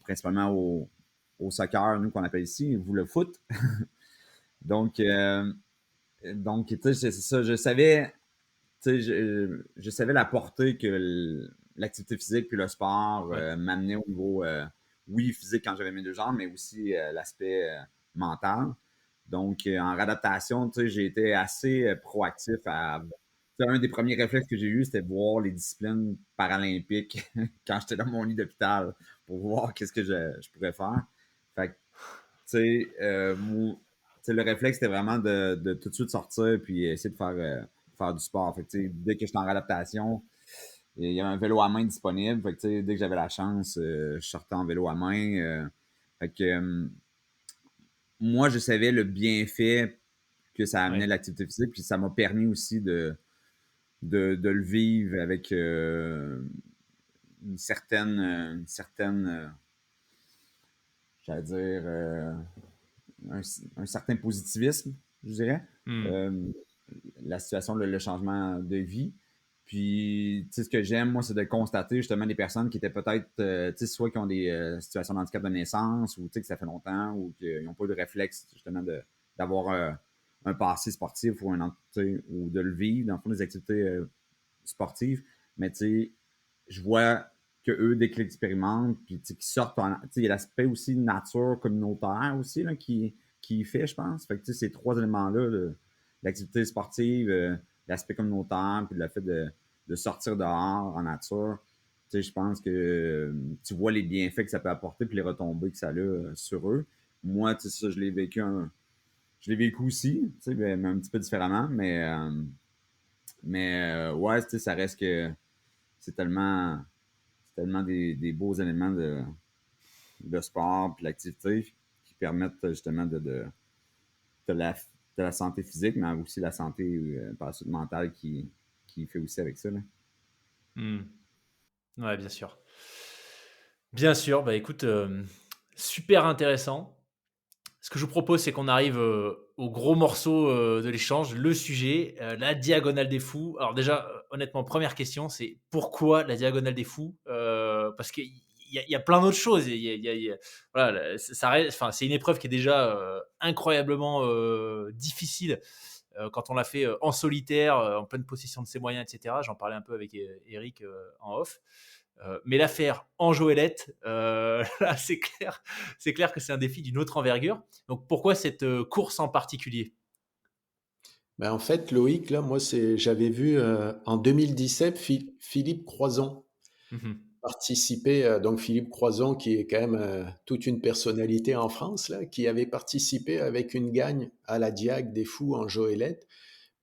principalement au soccer, nous, qu'on appelle ici, vous, le foot. Donc, tu sais, c'est ça, je savais, tu sais, je savais la portée que l'activité physique puis le sport Ouais. m'amenait au niveau, oui, physique quand j'avais mes deux jambes, mais aussi l'aspect mental. Donc, en réadaptation, tu sais, j'ai été assez proactif tu sais, un des premiers réflexes que j'ai eu, c'était de voir les disciplines paralympiques quand j'étais dans mon lit d'hôpital pour voir qu'est-ce que je pourrais faire. Fait que, tu sais, le réflexe, c'était vraiment de tout de suite sortir puis essayer de faire du sport. Fait que, tu sais, dès que j'étais en réadaptation, il y avait un vélo à main disponible. Fait que, tu sais, dès que j'avais la chance, je sortais en vélo à main. Fait que, moi, je savais le bienfait que ça amenait Ouais. l'activité physique, puis ça m'a permis aussi de le vivre avec une certaine, j'allais dire, un certain positivisme, je dirais. Hmm. Euh, la situation, le changement de vie. Puis, tu sais, ce que j'aime, moi, c'est de constater justement des personnes qui étaient peut-être, tu sais, soit qui ont des situations de handicap de naissance, ou tu sais, que ça fait longtemps, ou qu'ils n'ont pas eu de réflexe, justement, d'avoir un passé sportif ou de le vivre, dans le fond, des activités sportives. Mais, tu sais, je vois que eux, dès qu'ils l'expérimentent, puis qu'ils sortent, tu sais, il y a l'aspect aussi nature communautaire aussi, là, qui fait, je pense. Fait que, tu sais, ces trois éléments-là, l'activité sportive, l'aspect communautaire, puis le fait de sortir dehors en nature, tu sais, je pense que tu vois les bienfaits que ça peut apporter puis les retombées que ça a sur eux. Moi, tu sais, ça, je l'ai vécu aussi, tu sais, mais un petit peu différemment, mais ouais, tu sais, ça reste que c'est tellement des beaux éléments de sport puis l'activité qui permettent justement de la, de la santé physique, mais aussi la santé par la suite mentale qui fait aussi avec ça, là. Hmm. Ouais, bien sûr. Bien sûr, bah écoute, super intéressant. Ce que je vous propose, c'est qu'on arrive au gros morceau de l'échange, le sujet, la diagonale des fous. Alors déjà, honnêtement, première question, c'est pourquoi la diagonale des fous? Parce qu'il y a plein d'autres choses. Voilà, enfin, c'est une épreuve qui est déjà incroyablement difficile quand on l'a fait en solitaire, en pleine possession de ses moyens, etc. J'en parlais un peu avec Eric en off. Mais l'affaire en Joëlette, là, c'est clair que c'est un défi d'une autre envergure. Donc, pourquoi cette course en particulier? Ben, en fait, Loïc, là, moi, j'avais vu en 2017 Philippe Croizon Mhm. participer. Donc, Philippe Croizon, qui est quand même toute une personnalité en France, là, qui avait participé avec une gagne à la Diag des Fous en Joëlette.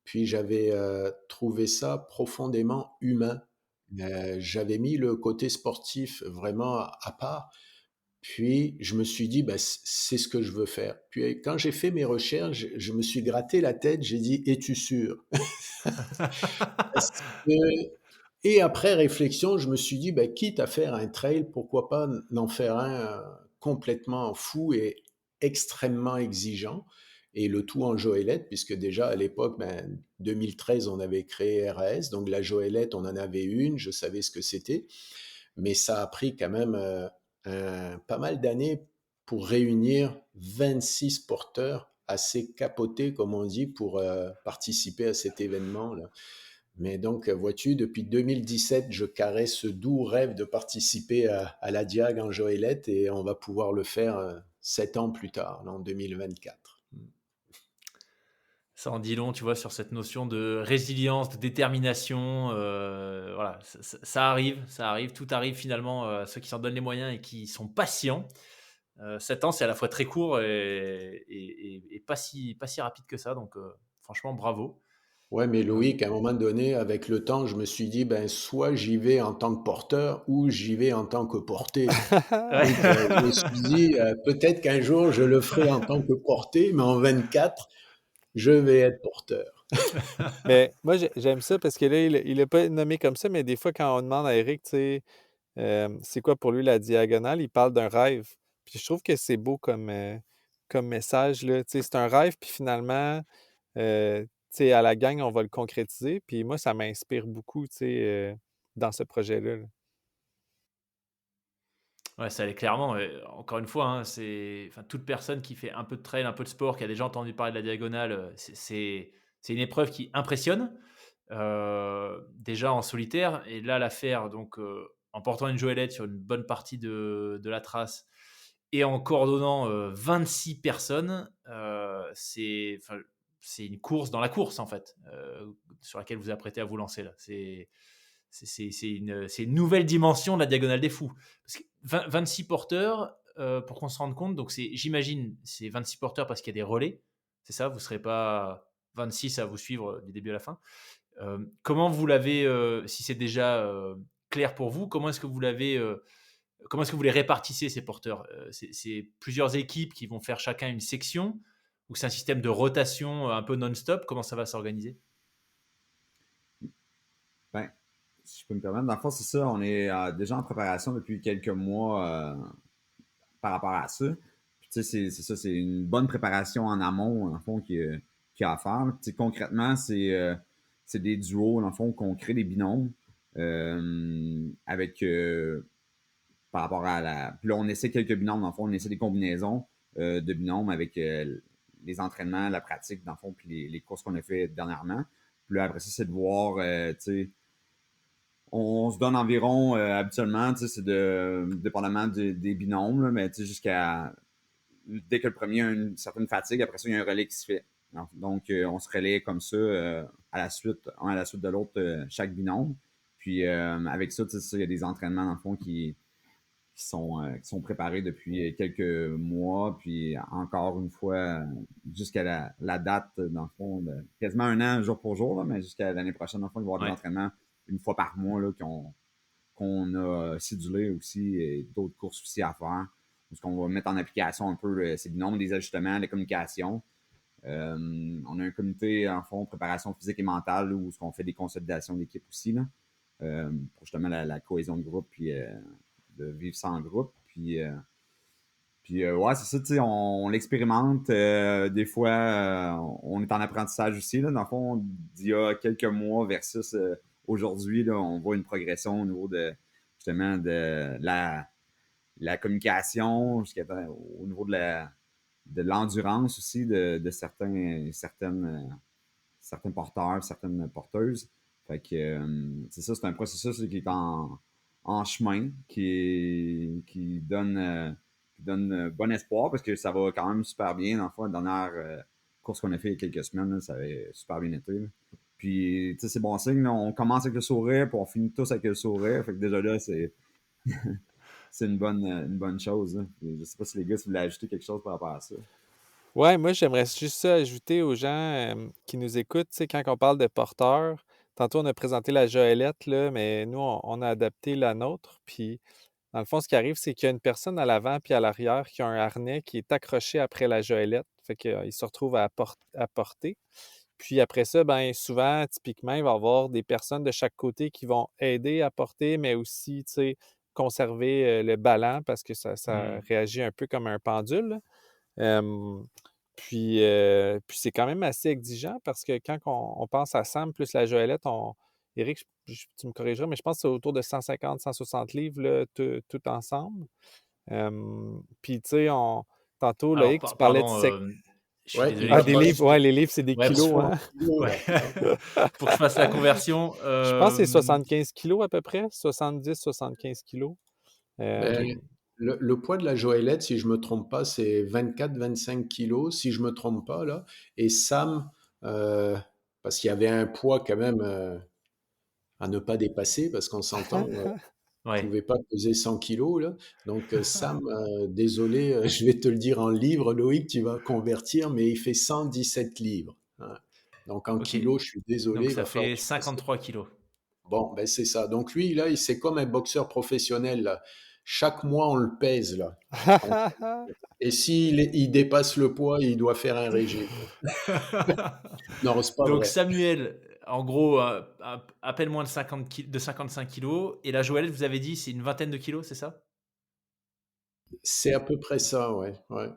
Puis, j'avais trouvé ça profondément humain. J'avais mis le côté sportif vraiment à part. Puis, je me suis dit, bah, c'est ce que je veux faire. Puis, quand j'ai fait mes recherches, je me suis gratté la tête, j'ai dit, es-tu sûr? Parce que et après réflexion, je me suis dit, bah, quitte à faire un trail, pourquoi pas n'en faire un complètement fou et extrêmement exigeant, et le tout en Joëlette, puisque déjà à l'époque, ben, 2013, on avait créé RAS, donc la Joëlette, on en avait une, je savais ce que c'était, mais ça a pris quand même pas mal d'années pour réunir 26 porteurs assez capotés, comme on dit, pour participer à cet événement-là. Mais donc, vois-tu, depuis 2017, je caresse ce doux rêve de participer à la Diag en Joëlette, et on va pouvoir le faire 7 ans plus tard, en 2024. Ça en dit long, tu vois, sur cette notion de résilience, de détermination. Voilà, ça arrive, tout arrive finalement à ceux qui s'en donnent les moyens et qui sont patients. 7 ans, c'est à la fois très court et pas si rapide que ça. Donc, franchement, bravo. Ouais, mais Euh, Loïc, à un moment donné, avec le temps, je me suis dit, ben, soit j'y vais en tant que porteur ou j'y vais en tant que porté. ouais. Donc, je me suis dit, peut-être qu'un jour, je le ferai en tant que porté, mais en 24, je vais être porteur. Mais moi, j'aime ça parce que là, il l'a pas nommé comme ça, mais des fois, quand on demande à Eric, tu sais, c'est quoi pour lui la diagonale, il parle d'un rêve. Puis je trouve que c'est beau comme message, là. Tu sais, c'est un rêve, puis finalement, tu sais, à la gang, on va le concrétiser. Puis moi, ça m'inspire beaucoup, tu sais, dans ce projet-là, là. Ouais, ça l'est clairement. Encore une fois, hein, enfin, toute personne qui fait un peu de trail, un peu de sport, qui a déjà entendu parler de la diagonale, c'est une épreuve qui impressionne. Déjà en solitaire, et là, la faire donc, en portant une joëlette sur une bonne partie de la trace et en coordonnant 26 personnes, enfin, c'est une course dans la course, en fait, sur laquelle vous vous apprêtez à vous lancer là. C'est une nouvelle dimension de la diagonale des fous. Parce que 26 porteurs, pour qu'on se rende compte, donc j'imagine, c'est 26 porteurs parce qu'il y a des relais, c'est ça, vous ne serez pas 26 à vous suivre du début à la fin. Comment vous l'avez, si c'est déjà clair pour vous, comment est-ce que vous les répartissez, ces porteurs? C'est plusieurs équipes qui vont faire chacun une section, ou c'est un système de rotation un peu non-stop? Comment ça va s'organiser? Ben, si je peux me permettre, dans le fond, c'est ça, on est déjà en préparation depuis quelques mois par rapport à ça. Puis, tu sais, c'est ça, c'est une bonne préparation en amont, dans le fond, qu'il y a à faire. Tu sais, concrètement, c'est des duos, dans le fond, qu'on crée des binômes avec par rapport à la. Puis là, on essaie quelques binômes, dans le fond, on essaie des combinaisons de binômes avec les entraînements, la pratique, dans le fond, puis les courses qu'on a fait dernièrement. Puis là, après ça, c'est de voir, tu sais, on se donne environ, habituellement, tu sais, c'est dépendamment des binômes, là, mais tu sais, dès que le premier a une certaine fatigue, après ça, il y a un relais qui se fait. Donc, on se relaie comme ça, à la suite, un à la suite de l'autre, chaque binôme. Puis, avec ça, tu sais, il y a des entraînements, dans le fond, qui sont préparés depuis quelques mois, puis encore une fois, jusqu'à la date, dans le fond, quasiment un an, jour pour jour, là, mais jusqu'à l'année prochaine, dans le fond, il va y avoir des Ouais. entraînements une fois par mois là, qu'on a cédulé aussi, et d'autres courses aussi à faire. Parce qu'on va mettre en application un peu ces binômes, des ajustements, les communications. On a un comité, en fond, préparation physique et mentale, où on fait des consolidations d'équipe aussi, là, pour justement la cohésion de groupe, puis de vivre ça en groupe. Puis ouais, c'est ça, tu sais, on l'expérimente. Des fois, on est en apprentissage aussi, là. Dans le fond, d'il y a quelques mois versus aujourd'hui, là, on voit une progression au niveau de, justement, de la communication, au niveau de l'endurance aussi de certains porteurs, certaines porteuses. Fait que c'est ça, c'est un processus qui est en chemin, qui donne bon espoir parce que ça va quand même super bien. Dans le fond, la dernière course qu'on a fait il y a quelques semaines, là, ça avait super bien été, là. Puis, tu sais, c'est bon signe, là, on commence avec le sourire, puis on finit tous avec le sourire. Fait que déjà là, c'est une bonne chose, là. Je sais pas si les gars, si vous voulez ajouter quelque chose par rapport à ça. Ouais, moi, j'aimerais juste ça ajouter aux gens qui nous écoutent, tu sais, quand on parle de porteurs, tantôt on a présenté la Joëlette, là, mais nous, on a adapté la nôtre. Puis, dans le fond, ce qui arrive, c'est qu'il y a une personne à l'avant puis à l'arrière qui a un harnais qui est accroché après la Joëlette. Fait qu'il se retrouve à porter. Puis après ça, ben souvent, typiquement, il va y avoir des personnes de chaque côté qui vont aider à porter, mais aussi, tu sais, conserver le ballon parce que ça réagit un peu comme un pendule, là. Puis c'est quand même assez exigeant parce que quand on pense à Sam plus la Joëlette, Éric, tu me corrigeras, mais je pense que c'est autour de 150, 160 livres là, tout ensemble. Puis tu sais, tantôt, Alors, Loïc, tu parlais de pardon, je suis Ouais, désolé, il Ah, va des Philippe, falloir livres, juste ouais, les livres, c'est des ouais, kilos, soit en hein? kilo, ouais. là. Pour que je fasse la conversion, Je pense que c'est 75 kilos à peu près, 70-75 kilos. Ben, Euh, le poids de la Joëlette, si je me trompe pas, c'est 24-25 kilos, si je me trompe pas, là. Et Sam, euh, parce qu'il y avait un poids quand même à ne pas dépasser, parce qu'on s'entend, Ouais. pouvait pas peser 100 kilos, là. Donc, Sam, désolé, je vais te le dire en livres, Loïc, tu vas convertir, mais il fait 117 livres, hein. Donc, en Ok. kilos, je suis désolé, Donc il ça va falloir fait que tu fasses. 53 kilos. Bon, ben c'est ça. Donc, lui, là, c'est comme un boxeur professionnel, là. Chaque mois, on le pèse, là. On- Et il dépasse le poids, il doit faire un régime. Non, c'est pas Donc vrai. Samuel, en gros, à peine moins de 55 kilos. Et la Joëlette, vous avez dit, c'est une vingtaine de kilos, c'est ça? C'est à peu près ça, ouais, ouais.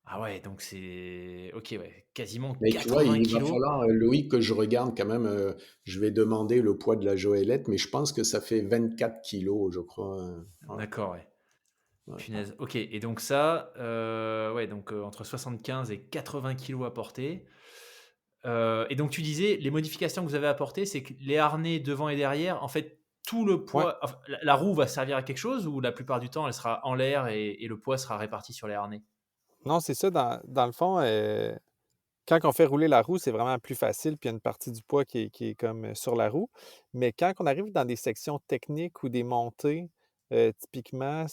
Ah ouais, donc c'est... Ok, ouais, quasiment Mais tu vois, 80 il va kilos. falloir, Loïc, que je regarde quand même. Je vais demander le poids de la Joëlette, mais je pense que ça fait 24 kilos, je crois. Ouais, D'accord, ouais. ouais. Punaise. Ok, et donc ça, ouais, donc entre 75 et 80 kilos à porter. Et donc tu disais, les modifications que vous avez apportées, c'est que les harnais devant et derrière, en fait, tout le ouais. poids, enfin, la roue va servir à quelque chose ou la plupart du temps, elle sera en l'air et le poids sera réparti sur les harnais? Non, c'est ça. Dans le fond, quand on fait rouler la roue, c'est vraiment plus facile, puis il y a une partie du poids qui est comme sur la roue. Mais quand on arrive dans des sections techniques ou des montées, typiquement,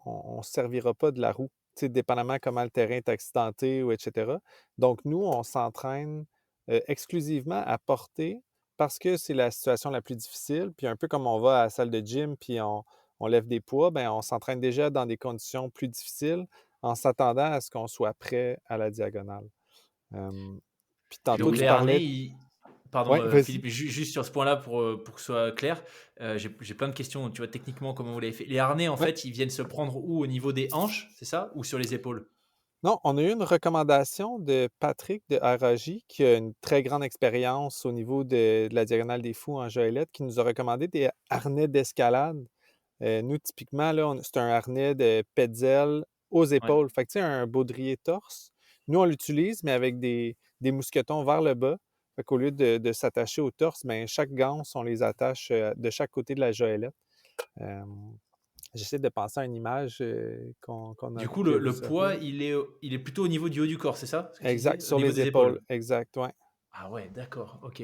on ne servira pas de la roue, tu sais, dépendamment comment le terrain est accidenté ou etc. Donc, nous, on s'entraîne exclusivement à porter parce que c'est la situation la plus difficile. Puis un peu comme on va à la salle de gym, puis on lève des poids, ben on s'entraîne déjà dans des conditions plus difficiles en s'attendant à ce qu'on soit prêt à la diagonale. Puis Et tantôt, donc tu les harnais, parlais. pardon, Ouais, vas-y. Philippe, juste sur ce point-là pour que ce soit clair, j'ai plein de questions. Tu vois, techniquement, comment vous l'avez fait? Les harnais, en Ouais. fait, ils viennent se prendre où? Au niveau des hanches, c'est ça? Ou sur les épaules? Non, on a eu une recommandation de Patrick de RAJ, qui a une très grande expérience au niveau de la Diagonale des Fous en Joëlette, qui nous a recommandé des harnais d'escalade. Nous, typiquement, là, c'est un harnais de Petzl aux Ouais. épaules. Fait que, tu sais, un baudrier torse. Nous, on l'utilise, mais avec des mousquetons vers le bas. Fait qu'au lieu de s'attacher au torse, ben, chaque ganse, on les attache de chaque côté de la Joëlette. Euh, J'essaie de penser à une image Du coup, que le vous poids, aurez. il est plutôt au niveau du haut du corps, c'est ça? Ce que tu Exact, disais? Au sur niveau les des épaules. épaules? Exact, ouais. Ah ouais, d'accord, ok.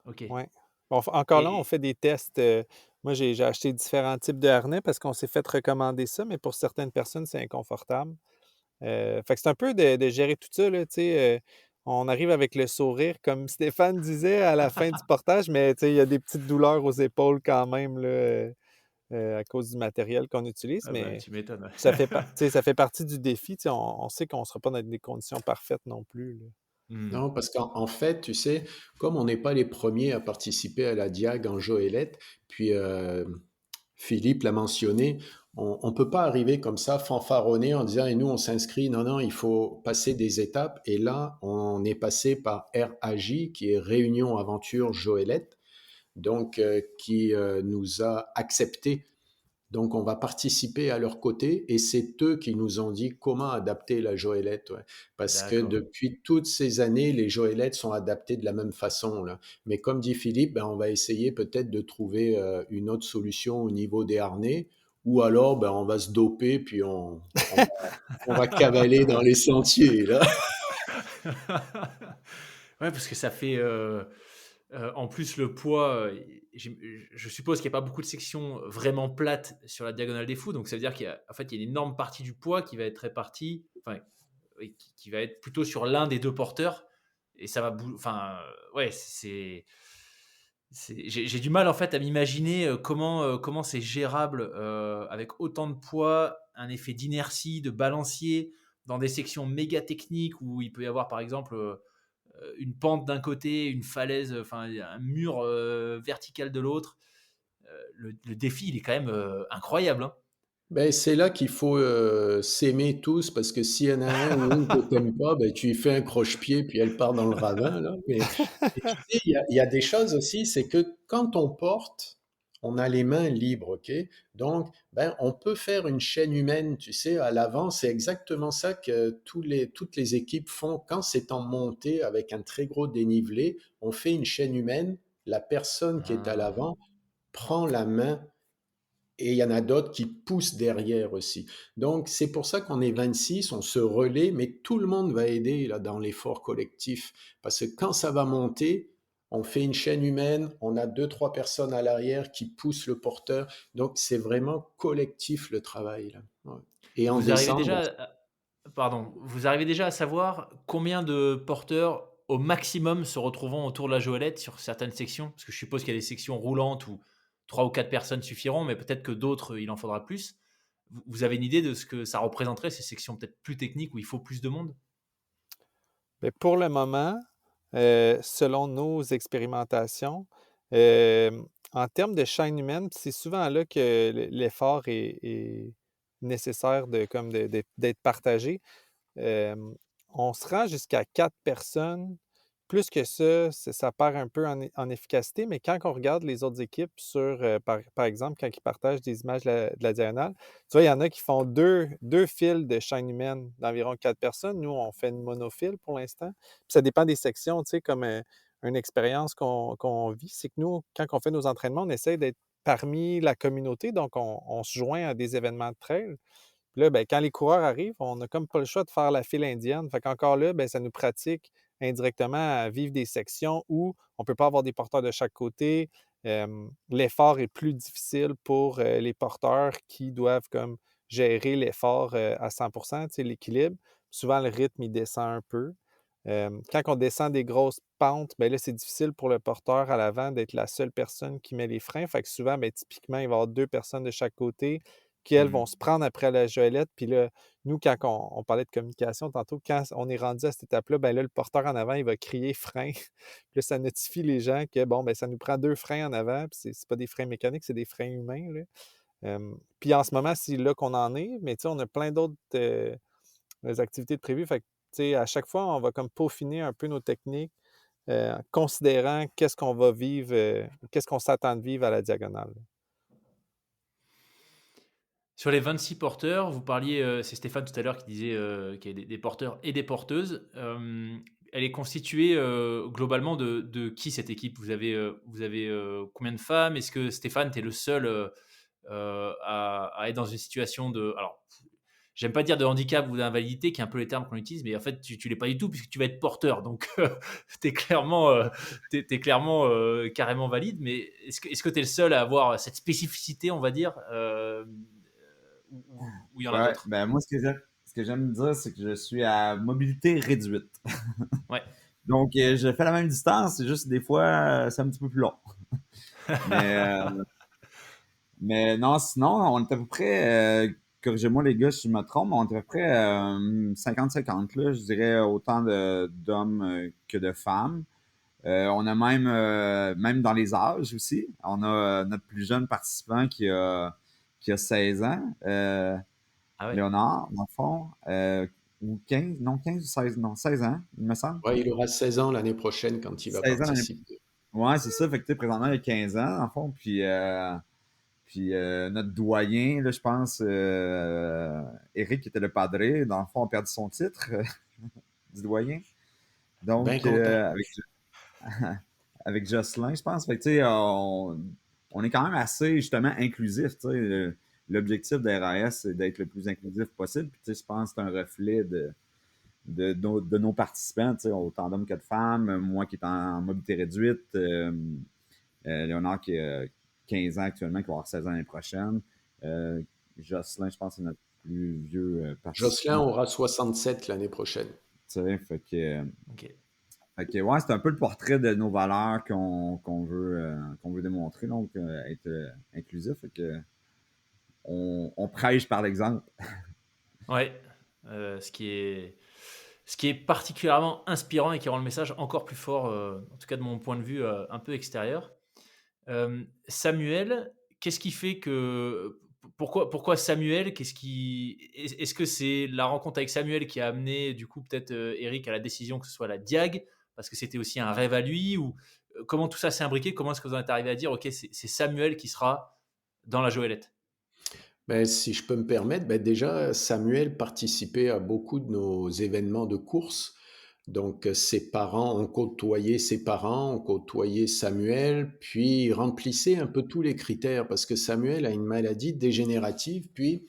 Ok. Ouais. Bon, encore là, on Et fait des tests. Moi, j'ai acheté différents types de harnais parce qu'on s'est fait recommander ça, mais pour certaines personnes, c'est inconfortable. Fait que c'est un peu de gérer tout ça, là, tu sais. On arrive avec le sourire, comme Stéphane disait à la fin du portage, mais tu sais, il y a des petites douleurs aux épaules quand même, là. à cause du matériel qu'on utilise, Ah bah, mais tu m'étonnes. ça fait, ça fait partie du défi. On sait qu'on ne sera pas dans des conditions parfaites non plus, là. Hmm. Non, parce qu'en fait, tu sais, comme on n'est pas les premiers à participer à la Diag en Goélette, puis Philippe l'a mentionné, on ne peut pas arriver comme ça, fanfaronner en disant, et nous, on s'inscrit. Non, non, il faut passer des étapes. Et là, on est passé par RAJ, qui est Réunion Aventure Goélette, donc qui nous a accepté. Donc, on va participer à leur côté et c'est eux qui nous ont dit comment adapter la Goélette. Ouais. Parce que D'accord. depuis toutes ces années, les Goélettes sont adaptées de la même façon. Là. Mais comme dit Philippe, ben, on va essayer peut-être de trouver une autre solution au niveau des harnais ou alors ben, on va se doper puis on va cavaler dans les sentiers. Là. Ouais, parce que ça fait. En plus, le poids, je suppose qu'il n'y a pas beaucoup de sections vraiment plates sur la diagonale des fous. Donc, ça veut dire qu'il y a, en fait, il y a une énorme partie du poids qui va être répartie, enfin, oui, qui va être plutôt sur l'un des deux porteurs. Et ça va bouger. Enfin, ouais, j'ai du mal en fait à m'imaginer comment c'est gérable avec autant de poids, un effet d'inertie, de balancier dans des sections méga techniques où il peut y avoir par exemple une pente d'un côté, une falaise, enfin un mur vertical de l'autre. Le défi, il est quand même incroyable, hein. Ben, c'est là qu'il faut s'aimer tous parce que s'il y en a un ou une que t'aimes pas, ben, tu lui fais un croche-pied puis elle part dans le ravin là. Mais tu sais, il y a des choses aussi, c'est que quand on porte, on a les mains libres, ok? Donc, ben, on peut faire une chaîne humaine, tu sais, à l'avant. C'est exactement ça que toutes les équipes font quand c'est en montée avec un très gros dénivelé. On fait une chaîne humaine. La personne qui est à Ah. l'avant prend la main et il y en a d'autres qui poussent derrière aussi. Donc, c'est pour ça qu'on est 26, on se relaie, mais tout le monde va aider là, dans l'effort collectif. Parce que quand ça va monter, on fait une chaîne humaine, on a deux, trois personnes à l'arrière qui poussent le porteur. Donc, c'est vraiment collectif le travail. Là. Ouais. Et en Vous arrivez descendre, déjà, pardon, vous arrivez déjà à savoir combien de porteurs au maximum se retrouveront autour de la Joëlette sur certaines sections? Parce que je suppose qu'il y a des sections roulantes où 3 ou 4 personnes suffiront, mais peut-être que d'autres, il en faudra plus. Vous avez une idée de ce que ça représenterait, ces sections peut-être plus techniques où il faut plus de monde? Mais pour le moment, selon nos expérimentations, en termes de chaîne humaine, c'est souvent là que l'effort est nécessaire d'être partagé. On se rend jusqu'à 4 personnes. Plus que ça perd un peu en efficacité, mais quand on regarde les autres équipes par exemple, quand ils partagent des images de la diagonale, tu vois, il y en a qui font deux files de chaîne humaine d'environ 4 personnes. Nous, on fait une monofile pour l'instant. Puis ça dépend des sections, tu sais, comme une expérience qu'on vit, c'est que nous, quand on fait nos entraînements, on essaie d'être parmi la communauté, donc on se joint à des événements de trail. Puis là, ben, quand les coureurs arrivent, on n'a comme pas le choix de faire la file indienne. Fait qu'encore là, ben, ça nous pratique indirectement à vivre des sections où on ne peut pas avoir des porteurs de chaque côté. L'effort est plus difficile pour les porteurs qui doivent comme gérer l'effort à 100%, tu sais, l'équilibre. Souvent, le rythme, il descend un peu. Quand on descend des grosses pentes, ben là, c'est difficile pour le porteur à l'avant d'être la seule personne qui met les freins. Fait que souvent, ben, typiquement, il va y avoir 2 personnes de chaque côté qui, elles, vont Mmh. se prendre après la joëlette. Puis là, nous, quand on parlait de communication tantôt, quand on est rendu à cette étape-là, ben là, le porteur en avant, il va crier frein. Puis là, ça notifie les gens que, bon, ben ça nous prend 2 freins en avant. Puis c'est pas des freins mécaniques, c'est des freins humains, là. Puis en ce moment, c'est là qu'on en est. Mais tu sais, on a plein d'autres activités de prévues. Fait que, tu sais, à chaque fois, on va comme peaufiner un peu nos techniques, considérant qu'est-ce qu'on va vivre, qu'est-ce qu'on s'attend de vivre à la diagonale. Sur les 26 porteurs, vous parliez, c'est Stéphane tout à l'heure qui disait qu'il y a des porteurs et des porteuses. Elle est constituée globalement de qui cette équipe? Vous avez combien de femmes? Est-ce que Stéphane, tu es le seul à être dans une situation de. Alors, j'aime pas dire de handicap ou d'invalidité, qui est un peu les termes qu'on utilise, mais en fait, tu l'es pas du tout puisque tu vas être porteur. Donc, tu es clairement, t'es clairement carrément valide. Mais est-ce que tu es le seul à avoir cette spécificité, on va dire, ou il y en a Ouais, d'autres? ben moi, ce que j'aime dire, c'est que je suis à mobilité réduite. Ouais. Donc, je fais la même distance, c'est juste des fois, c'est un petit peu plus long. Mais, Mais non, sinon, on est à peu près, corrigez-moi les gars si je me trompe, mais on est à peu près 50-50, là, je dirais autant d'hommes que de femmes. On a même dans les âges aussi, on a notre plus jeune participant qui a 16 ans, Ah ouais. Léonard, dans le fond, ou 15, non 15 ou 16, non 16 ans, il me semble. Ouais, il aura 16 ans l'année prochaine quand il va 16 ans l'année. participer. Ouais, c'est ça, fait que tu sais, présentement, il a 15 ans, dans le fond, puis notre doyen, là, je pense, Eric, qui était le padré, dans le fond, a perdu son titre du doyen. Bien Donc, content. avec Jocelyn, je pense. Fait que, tu sais, on est quand même assez, justement, inclusif. Tu sais. L'objectif de RAS, c'est d'être le plus inclusif possible. Puis, tu sais, je pense que c'est un reflet de nos participants, tu sais, autant d'hommes que de femmes. Moi qui est en mobilité réduite, Léonard qui a 15 ans actuellement, qui va avoir 16 ans l'année prochaine. Euh, Jocelyn, je pense que c'est notre plus vieux Jocelyn participant. aura 67 l'année prochaine. Tu sais, Ok. fait que, ouais, c'est un peu le portrait de nos valeurs qu'on veut démontrer, donc être inclusif. Fait que on prêche par l'exemple. Ouais. Ce qui est particulièrement inspirant et qui rend le message encore plus fort, en tout cas de mon point de vue un peu extérieur. Samuel, qu'est-ce qui fait que pourquoi Samuel? Est-ce que c'est la rencontre avec Samuel qui a amené du coup peut-être Eric à la décision que ce soit la Diag parce que c'était aussi un rêve à lui ou comment tout ça s'est imbriqué? Comment est-ce que vous en êtes arrivé à dire ok c'est Samuel qui sera dans la Joëlette? Ben, si je peux me permettre, ben déjà, Samuel participait à beaucoup de nos événements de course. Donc, ses parents, on côtoyait ses parents, on côtoyait Samuel, puis il remplissait un peu tous les critères parce que Samuel a une maladie dégénérative. Puis,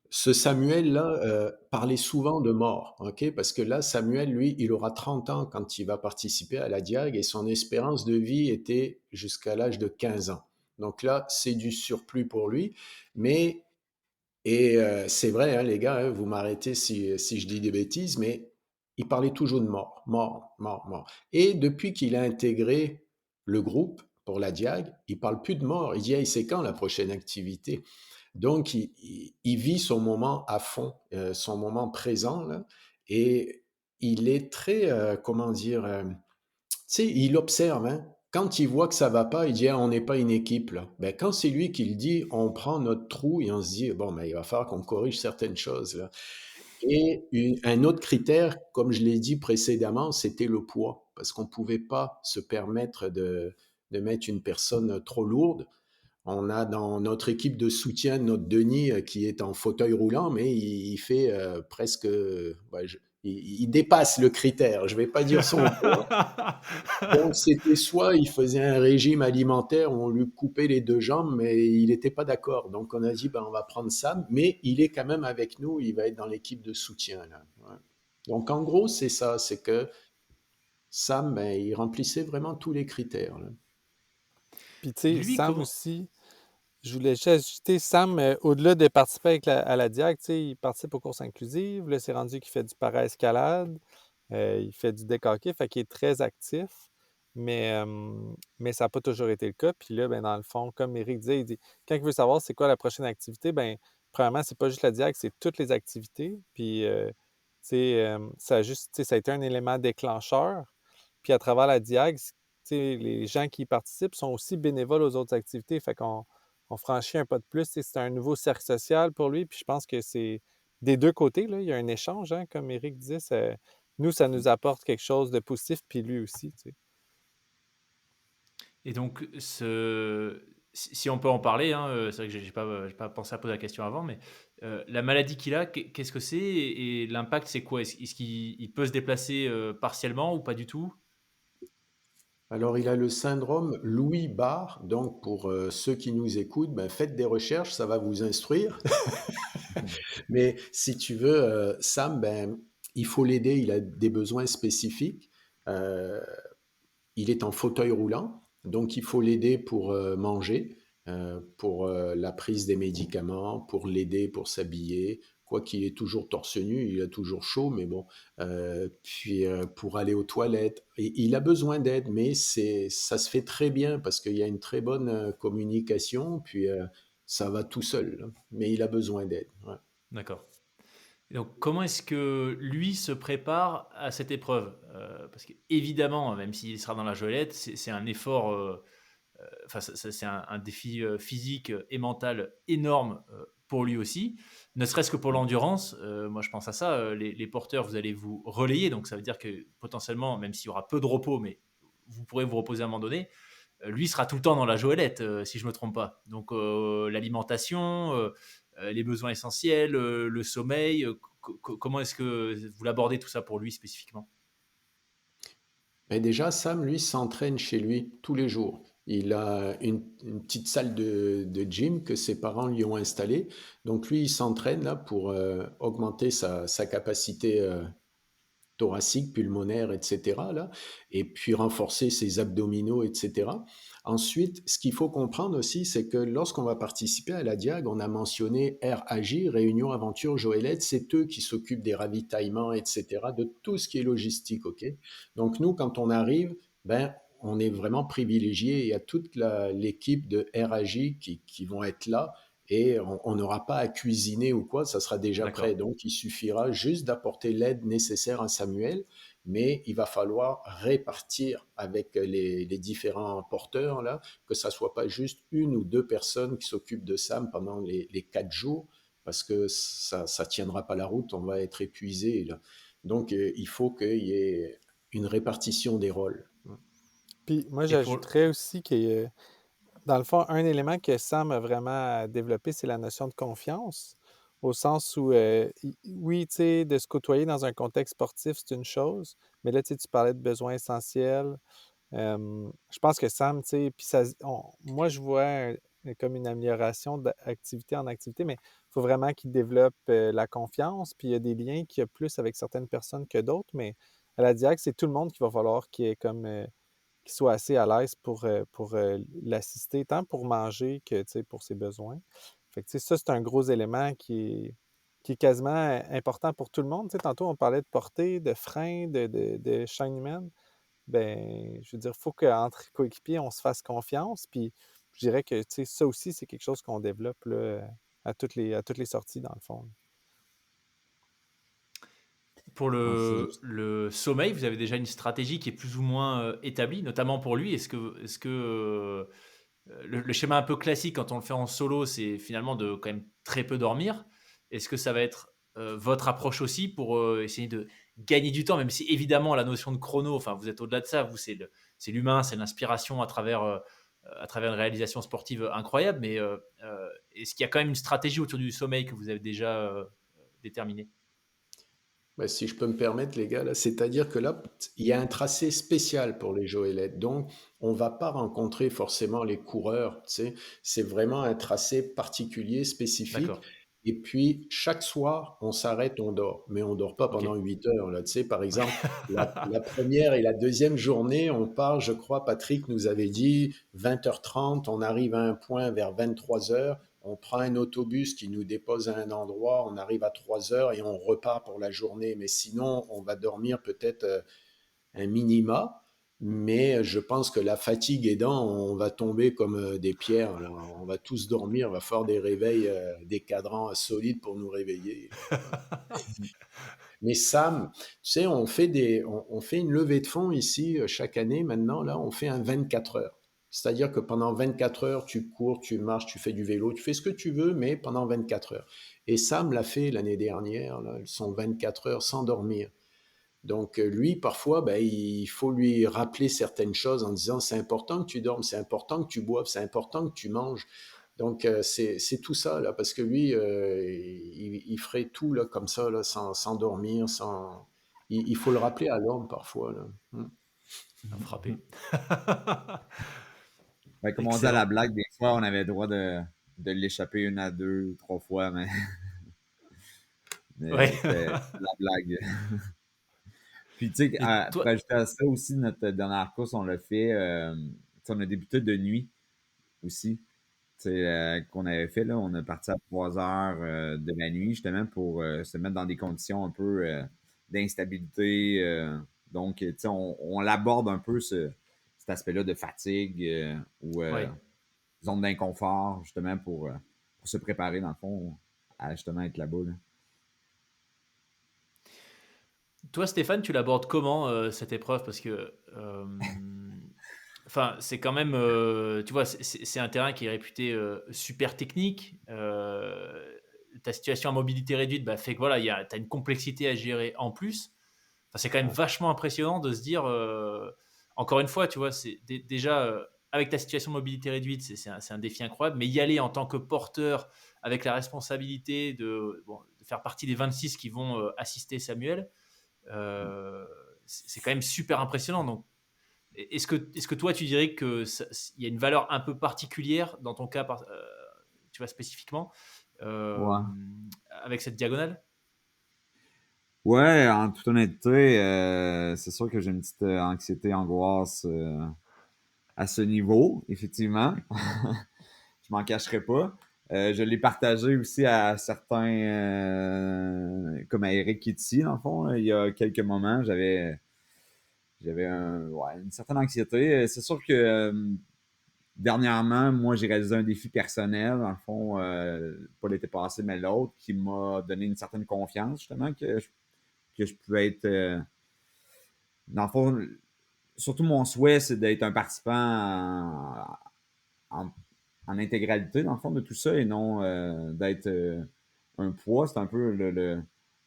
ce Samuel-là parlait souvent de mort, ok? Parce que là, Samuel, lui, il aura 30 ans quand il va participer à la Diag et son espérance de vie était jusqu'à l'âge de 15 ans. Donc là, c'est du surplus pour lui. Mais c'est vrai, hein, les gars, hein, vous m'arrêtez si je dis des bêtises, mais il parlait toujours de mort, mort, mort, mort. Et depuis qu'il a intégré le groupe pour la Diag, il parle plus de mort. Il dit, hey, c'est quand la prochaine activité? Donc, il vit son moment à fond, son moment présent, là, et il est très, comment dire, tu sais, il observe, hein. Quand il voit que ça va pas, il dit, ah, on n'est pas une équipe, là. Ben, quand c'est lui qui le dit, on prend notre trou et on se dit, bon, ben, il va falloir qu'on corrige certaines choses, là. Et un autre critère, comme je l'ai dit précédemment, c'était le poids, parce qu'on pouvait pas se permettre de mettre une personne trop lourde. On a dans notre équipe de soutien notre Denis qui est en fauteuil roulant, mais il fait presque, ouais, il dépasse le critère. Je vais pas dire son poids. Donc c'était soit il faisait un régime alimentaire où on lui coupait les deux jambes, mais il n'était pas d'accord. Donc on a dit ben on va prendre Sam, mais il est quand même avec nous. Il va être dans l'équipe de soutien là. Ouais. Donc en gros c'est ça, c'est que Sam, ben, il remplissait vraiment tous les critères, là. Puis, tu sais, Lui Sam comment? aussi, je voulais juste ajouter, Sam, au-delà de participer à la DIAC, tu sais, il participe aux courses inclusives. Là, c'est rendu qu'il fait du para-escalade. Il fait du deck hockey, fait qu'il est très actif. Mais ça n'a pas toujours été le cas. Puis là, ben, dans le fond, comme Eric disait, il dit quand il veut savoir c'est quoi la prochaine activité, ben, premièrement, c'est pas juste la DIAC, c'est toutes les activités. Puis, tu sais, ça a juste, tu sais, ça a été un élément déclencheur. Puis à travers la DIAG, tu sais, les gens qui y participent sont aussi bénévoles aux autres activités. Fait qu'on on franchit un pas de plus. Tu sais, c'est un nouveau cercle social pour lui. Puis je pense que c'est des deux côtés, là, il y a un échange, hein, comme Eric disait. Nous, ça nous apporte quelque chose de positif, puis lui aussi, tu sais. Et donc, si on peut en parler, hein, c'est vrai que j'ai pas pensé à poser la question avant, mais la maladie qu'il a, qu'est-ce que c'est et l'impact, c'est quoi? Est-ce qu'il peut se déplacer partiellement ou pas du tout? Alors, il a le syndrome Louis Barre. Donc, pour ceux qui nous écoutent, ben, faites des recherches, ça va vous instruire. Mais si tu veux, Sam, ben, il faut l'aider. Il a des besoins spécifiques. Euh, il est en fauteuil roulant, donc il faut l'aider pour manger, pour la prise des médicaments, pour l'aider pour s'habiller, quoi qu'il est toujours torse nu, il a toujours chaud, mais bon, puis pour aller aux toilettes, et il a besoin d'aide, mais ça se fait très bien parce qu'il y a une très bonne communication, puis ça va tout seul, là. Mais il a besoin d'aide. Ouais. D'accord. Et donc, comment est-ce que lui se prépare à cette épreuve? Parce qu'évidemment, même s'il sera dans la Joëlette, c'est un effort, enfin, c'est un défi physique et mental énorme pour lui aussi, ne serait-ce que pour l'endurance. Moi, je pense à ça. Les porteurs, vous allez vous relayer, donc ça veut dire que potentiellement, même s'il y aura peu de repos, mais vous pourrez vous reposer à un moment donné, lui sera tout le temps dans la Joëlette, si je ne me trompe pas. Donc, l'alimentation, les besoins essentiels, le sommeil, comment est-ce que vous l'abordez tout ça pour lui spécifiquement? Mais déjà, Sam, lui, s'entraîne chez lui tous les jours. Il a une petite salle de gym que ses parents lui ont installée. Donc lui, il s'entraîne là pour augmenter sa capacité thoracique, pulmonaire, etc. Là, et puis renforcer ses abdominaux, etc. Ensuite, ce qu'il faut comprendre aussi, c'est que lorsqu'on va participer à la Diag, on a mentionné RAJ, Réunion Aventure Joëlette, c'est eux qui s'occupent des ravitaillements, etc., de tout ce qui est logistique, ok? Donc nous, quand on arrive, ben, on est vraiment privilégié. Il y a toute l'équipe de RAJ qui vont être là et on n'aura pas à cuisiner ou quoi, ça sera déjà prêt. D'accord. Donc, il suffira juste d'apporter l'aide nécessaire à Samuel, mais il va falloir répartir avec les différents porteurs, là, que ça soit pas juste une ou deux personnes qui s'occupent de Sam pendant les 4 jours, parce que ça tiendra pas la route, on va être épuisé, là. Donc, il faut qu'il y ait une répartition des rôles. Puis moi, Et pour... j'ajouterais aussi que, dans le fond, un élément que Sam a vraiment développé, c'est la notion de confiance, au sens où, oui, tu sais, de se côtoyer dans un contexte sportif, c'est une chose, mais là, tu sais, tu parlais de besoins essentiels. Je pense que Sam, tu sais, puis ça, moi, je vois comme une amélioration d'activité en activité, mais il faut vraiment qu'il développe la confiance, puis il y a des liens qu'il y a plus avec certaines personnes que d'autres, mais à la Diac, c'est tout le monde qu'il va falloir qu'il ait comme qu'il soit assez à l'aise pour l'assister, tant pour manger que tu sais, pour ses besoins. Fait que, tu sais, ça, c'est un gros élément qui est quasiment important pour tout le monde. Tu sais, tantôt, on parlait de portée, de frein, de chaîne humaine. Ben, je veux dire, il faut qu'entre coéquipiers, on se fasse confiance. Puis je dirais que tu sais, ça aussi, c'est quelque chose qu'on développe là, à toutes les sorties, dans le fond. Pour Non, le sommeil, vous avez déjà une stratégie qui est plus ou moins établie, notamment pour lui. Est-ce que le schéma un peu classique quand on le fait en solo, c'est finalement de quand même très peu dormir. Est-ce que ça va être votre approche aussi pour essayer de gagner du temps, même si évidemment la notion de chrono, enfin vous êtes au-delà de ça, vous c'est l'humain, c'est l'inspiration à travers une réalisation sportive incroyable, mais est-ce qu'il y a quand même une stratégie autour du sommeil que vous avez déjà déterminée? Bah, si je peux me permettre, les gars, là, c'est-à-dire que là, il y a un tracé spécial pour les Joëlettes. Donc, on va pas rencontrer forcément les coureurs, tu sais. C'est vraiment un tracé particulier, spécifique. D'accord, Et puis, chaque soir, on s'arrête, on dort. Mais on dort pas ok. pendant 8 heures, là. Tu sais, par exemple, la première et la deuxième journée, on part, je crois, Patrick nous avait dit 20h30, on arrive à un point vers 23 heures. On prend un autobus qui nous dépose à un endroit, on arrive à 3 heures et on repart pour la journée. Mais sinon, on va dormir peut-être un minima. Mais je pense que la fatigue aidant, on va tomber comme des pierres, là. On va tous dormir, il va falloir des réveils, des cadrans solides pour nous réveiller. Mais Sam, tu sais, on fait une levée de fonds ici chaque année maintenant, là, on fait un 24 heures. C'est-à-dire que pendant 24 heures, tu cours, tu marches, tu fais du vélo, tu fais ce que tu veux, mais pendant 24 heures. Et Sam l'a fait l'année dernière, là, son 24 heures sans dormir. Donc lui, parfois, ben, il faut lui rappeler certaines choses en disant c'est important que tu dormes, c'est important que tu boives, c'est important que tu manges. Donc c'est tout ça là, parce que lui, il ferait tout là comme ça là, sans dormir, sans. Il faut le rappeler à l'ordre parfois là. Un frappé. ben, comme on dit à la Excellent. blague, des fois, on avait le droit de l'échapper une à deux ou trois fois, mais, Ouais. mais c'était la blague. Puis, tu sais, Et pour toi, ajouter à ça aussi, notre dernière course, on l'a fait, tu sais, on a débuté de nuit aussi. qu'on avait fait, là, on est parti à 3 heures de la nuit, justement, pour se mettre dans des conditions un peu d'instabilité. Donc, on l'aborde un peu cet aspect-là de fatigue ou Ouais. zone d'inconfort, justement, pour se préparer, dans le fond, à justement être là-bas. Là. Toi, Stéphane, tu l'abordes comment cette épreuve? Parce que, enfin, c'est quand même, tu vois, c'est un terrain qui est réputé super technique. Ta situation à mobilité réduite bah, fait que voilà, tu as une complexité à gérer en plus. Enfin, c'est quand même vachement impressionnant de se dire, encore une fois, tu vois, c'est déjà avec ta situation de mobilité réduite, c'est un défi incroyable, mais y aller en tant que porteur avec la responsabilité de faire partie des 26 qui vont assister Samuel, euh, c'est quand même super impressionnant. Donc, est-ce que toi, tu dirais qu'il y a une valeur un peu particulière dans ton cas, tu vois, spécifiquement, euh, Ouais. avec cette diagonale? Ouais, en toute honnêteté, c'est sûr que j'ai une petite anxiété, angoisse à ce niveau, effectivement. Je m'en cacherai pas. Je l'ai partagé aussi à certains, comme à Eric Kitty, dans le fond, là, il y a quelques moments, j'avais une certaine anxiété. C'est sûr que dernièrement, moi, j'ai réalisé un défi personnel, dans le fond, pas l'été passé, mais l'autre, qui m'a donné une certaine confiance, justement, que je pouvais être, dans le fond, surtout mon souhait, c'est d'être un participant en, en intégralité, dans le fond, de tout ça, et non d'être un poids. C'est un peu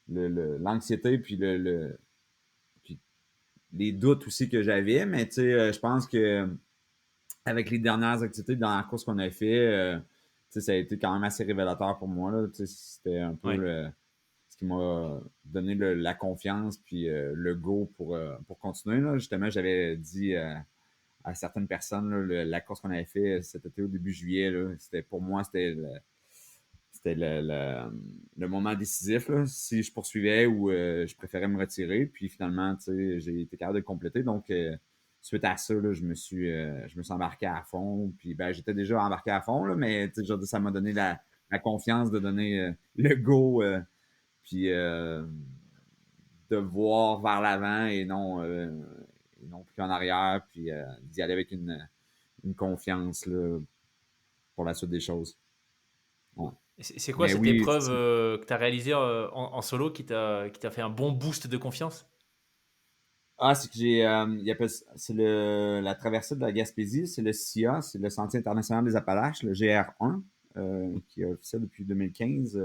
l'anxiété, puis puis les doutes aussi que j'avais, mais tu sais, je pense que avec les dernières activités dans la course qu'on a fait, ça a été quand même assez révélateur pour moi. Là. C'était un peu Ouais. ce qui m'a donné la confiance puis le go pour continuer. Là. Justement, j'avais dit à certaines personnes la course qu'on avait fait cet été au début juillet, là, c'était pour moi, c'était le moment décisif. Là, si je poursuivais ou je préférais me retirer. Puis finalement, j'ai été capable de le compléter. Donc, suite à ça, là, je me suis embarqué à fond. Puis ben, j'étais déjà embarqué à fond, là, mais ça m'a donné la confiance de donner le go. Puis de voir vers l'avant et non plus en arrière. Puis d'y aller avec une confiance là, pour la suite des choses. Ouais. C'est quoi Mais cette oui, épreuve que tu as réalisée en solo qui t'a fait un bon boost de confiance? c'est que c'est la traversée de la Gaspésie, c'est le SIA, c'est le Sentier international des Appalaches, le GR1, qui est officiel depuis 2015.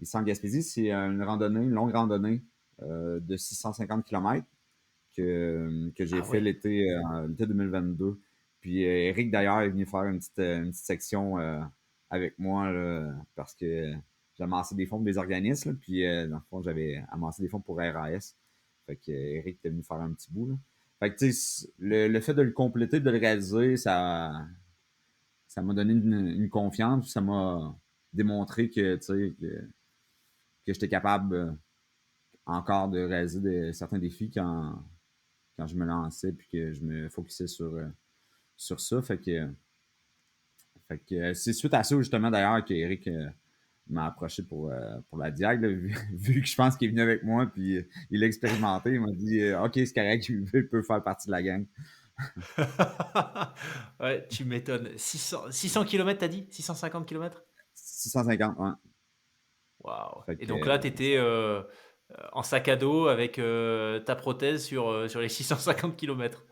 Ici en Gaspésie, c'est une longue randonnée de 650 km que j'ai Ah fait ouais. l'été 2022. Puis Eric, d'ailleurs, est venu faire une petite section avec moi là, parce que j'ai amassé des fonds pour des organismes. Là, puis, dans le fond, j'avais amassé des fonds pour RAS. Fait que Eric était venu faire un petit bout. Là. Fait que, tu sais, le fait de le compléter, de le réaliser, ça m'a donné une confiance. Ça m'a démontré que, tu sais, que j'étais capable encore de réaliser certains défis quand je me lançais puis que je me focusais sur ça. Fait que c'est suite à ça, justement, d'ailleurs, qu'Eric m'a approché pour la diag, là, vu que je pense qu'il est venu avec moi, puis il l'a expérimenté. Il m'a dit OK, c'est correct, il peut faire partie de la gang. Ouais, tu m'étonnes. 600 km, t'as dit? 650 km? 650, ouais. Waouh. Fait Et que, donc là, tu étais en sac à dos avec ta prothèse sur les 650 km.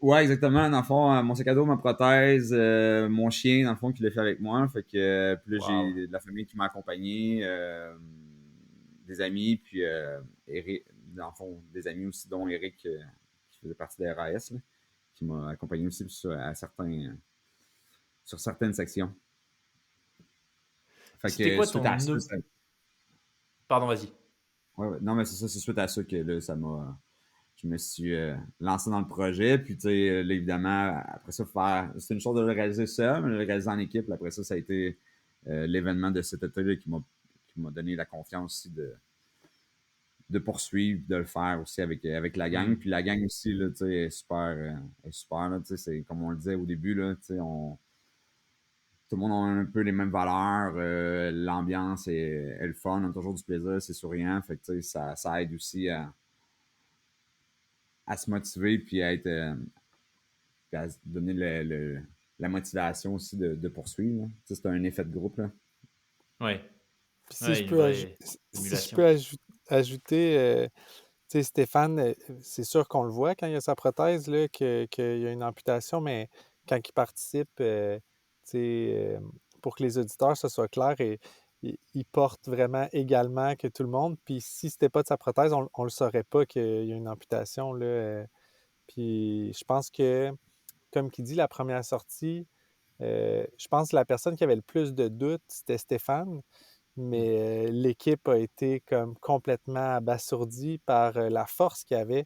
ouais, exactement. Dans le fond, mon sac à dos, ma prothèse, mon chien, dans le fond, qui l'a fait avec moi. Fait que, puis là, Waouh. j'ai de la famille qui m'a accompagné, des amis, puis Eric, dans le fond, des amis aussi, dont Eric, qui faisait partie de RAS, là, qui m'a accompagné aussi sur certaines sections. Fait C'était que quoi suite à ton... ça, Pardon, vas-y. ouais, ouais. Non, mais c'est ça, c'est suite à ça que là, je me suis lancé dans le projet. Puis, tu sais, là, évidemment, après ça, c'est une chose de le réaliser seul, mais de le réaliser en équipe. Après ça, ça a été l'événement de cet été là, qui m'a donné la confiance aussi de poursuivre, de le faire aussi avec la gang. Hmm. Puis la gang aussi, là, tu sais, est super là, tu sais, c'est comme on le disait au début, là, tu sais, tout le monde a un peu les mêmes valeurs, l'ambiance est le fun, on a toujours du plaisir, c'est souriant. Fait que, ça aide aussi à se motiver puis à être puis à se donner la motivation aussi de poursuivre. Là. C'est un effet de groupe. Là. Ouais, Puis si ouais, je une peux, vraie si je émulation. peux ajouter, tu sais, Stéphane, c'est sûr qu'on le voit quand il a sa prothèse, là, qu'il y a une amputation, mais quand il participe, tu sais, pour que les auditeurs, ce soit clair, il porte vraiment également que tout le monde. Puis si c'était pas de sa prothèse, on ne le saurait pas qu'il y a une amputation, là. Puis je pense que, comme qui dit, la première sortie, je pense que la personne qui avait le plus de doutes, c'était Stéphane. Mais l'équipe a été comme complètement abasourdie par la force qu'il y avait.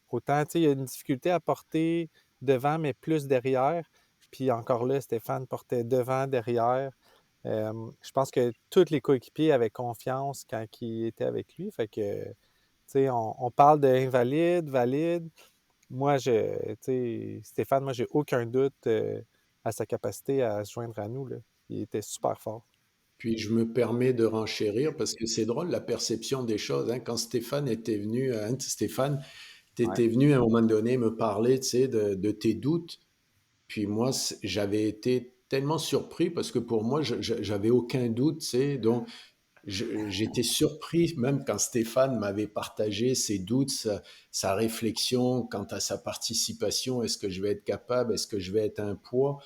Autant, tu sais, il y a une difficulté à porter devant, mais plus derrière. Puis encore là, Stéphane portait devant, derrière. Je pense que tous les coéquipiers avaient confiance quand il était avec lui. Fait que, tu sais, on parle d'invalide, valide. Moi, tu sais, Stéphane, moi, j'ai aucun doute à sa capacité à se joindre à nous, là. Il était super fort. Puis je me permets de renchérir parce que c'est drôle la perception des choses. Hein. Quand Stéphane était venu, Stéphane, tu Ouais. étais venu à un moment donné me parler, tu sais, de tes doutes. Puis moi, j'avais été tellement surpris parce que pour moi, j'avais aucun doute, tu sais. Donc, j'étais surpris même quand Stéphane m'avait partagé ses doutes, sa réflexion quant à sa participation. Est-ce que je vais être capable? Est-ce que je vais être un poids?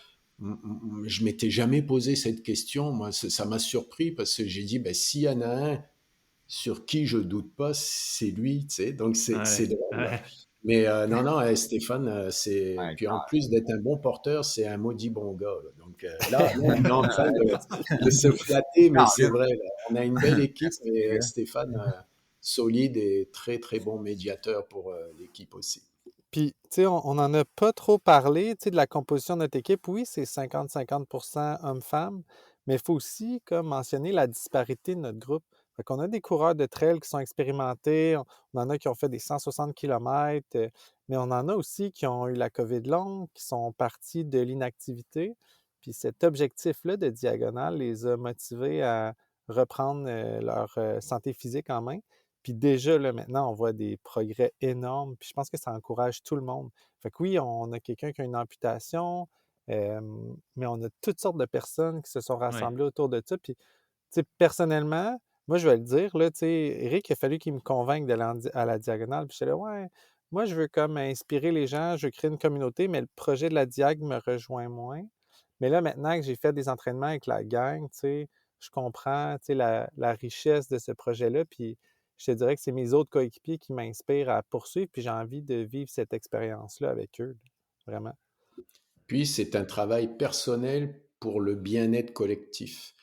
Je m'étais jamais posé cette question. Moi, ça m'a surpris parce que j'ai dit, ben, s'il y en a un sur qui je doute pas, c'est lui, tu sais. Donc, c'est Ouais, drôle, là. ouais, Mais non, non, Stéphane, c'est... Ouais, Puis en plus d'être un bon porteur, c'est un maudit bon gars, là. Donc là, on est en train de se flatter, mais c'est Caroline. vrai, là. On a une belle équipe, mais C'est Stéphane, solide et très, très bon médiateur pour l'équipe aussi. Puis, tu sais, on n'en a pas trop parlé, tu sais, de la composition de notre équipe. Oui, c'est 50-50 hommes-femmes, mais il faut aussi comme mentionner la disparité de notre groupe. Fait qu'on a des coureurs de trail qui sont expérimentés, on en a qui ont fait des 160 km, mais on en a aussi qui ont eu la COVID longue, qui sont partis de l'inactivité. Puis cet objectif-là de diagonale les a motivés à reprendre leur santé physique en main. Puis déjà, là, maintenant, on voit des progrès énormes. Puis je pense que ça encourage tout le monde. Fait que oui, on a quelqu'un qui a une amputation, euh, mais on a toutes sortes de personnes qui se sont ouais, rassemblées autour de ça. Puis, tu sais, personnellement, moi, je vais le dire, là, tu sais, Eric, il a fallu qu'il me convainque d'aller à la diagonale. Puis j'étais là, ouais, moi, je veux comme inspirer les gens, je veux créer une communauté, mais le projet de la diag me rejoint moins. Mais là, maintenant que j'ai fait des entraînements avec la gang, tu sais, je comprends, tu sais, la richesse de ce projet-là. Puis je te dirais que c'est mes autres coéquipiers qui m'inspirent à poursuivre, puis j'ai envie de vivre cette expérience-là avec eux, vraiment. Puis c'est un travail personnel pour le bien-être collectif.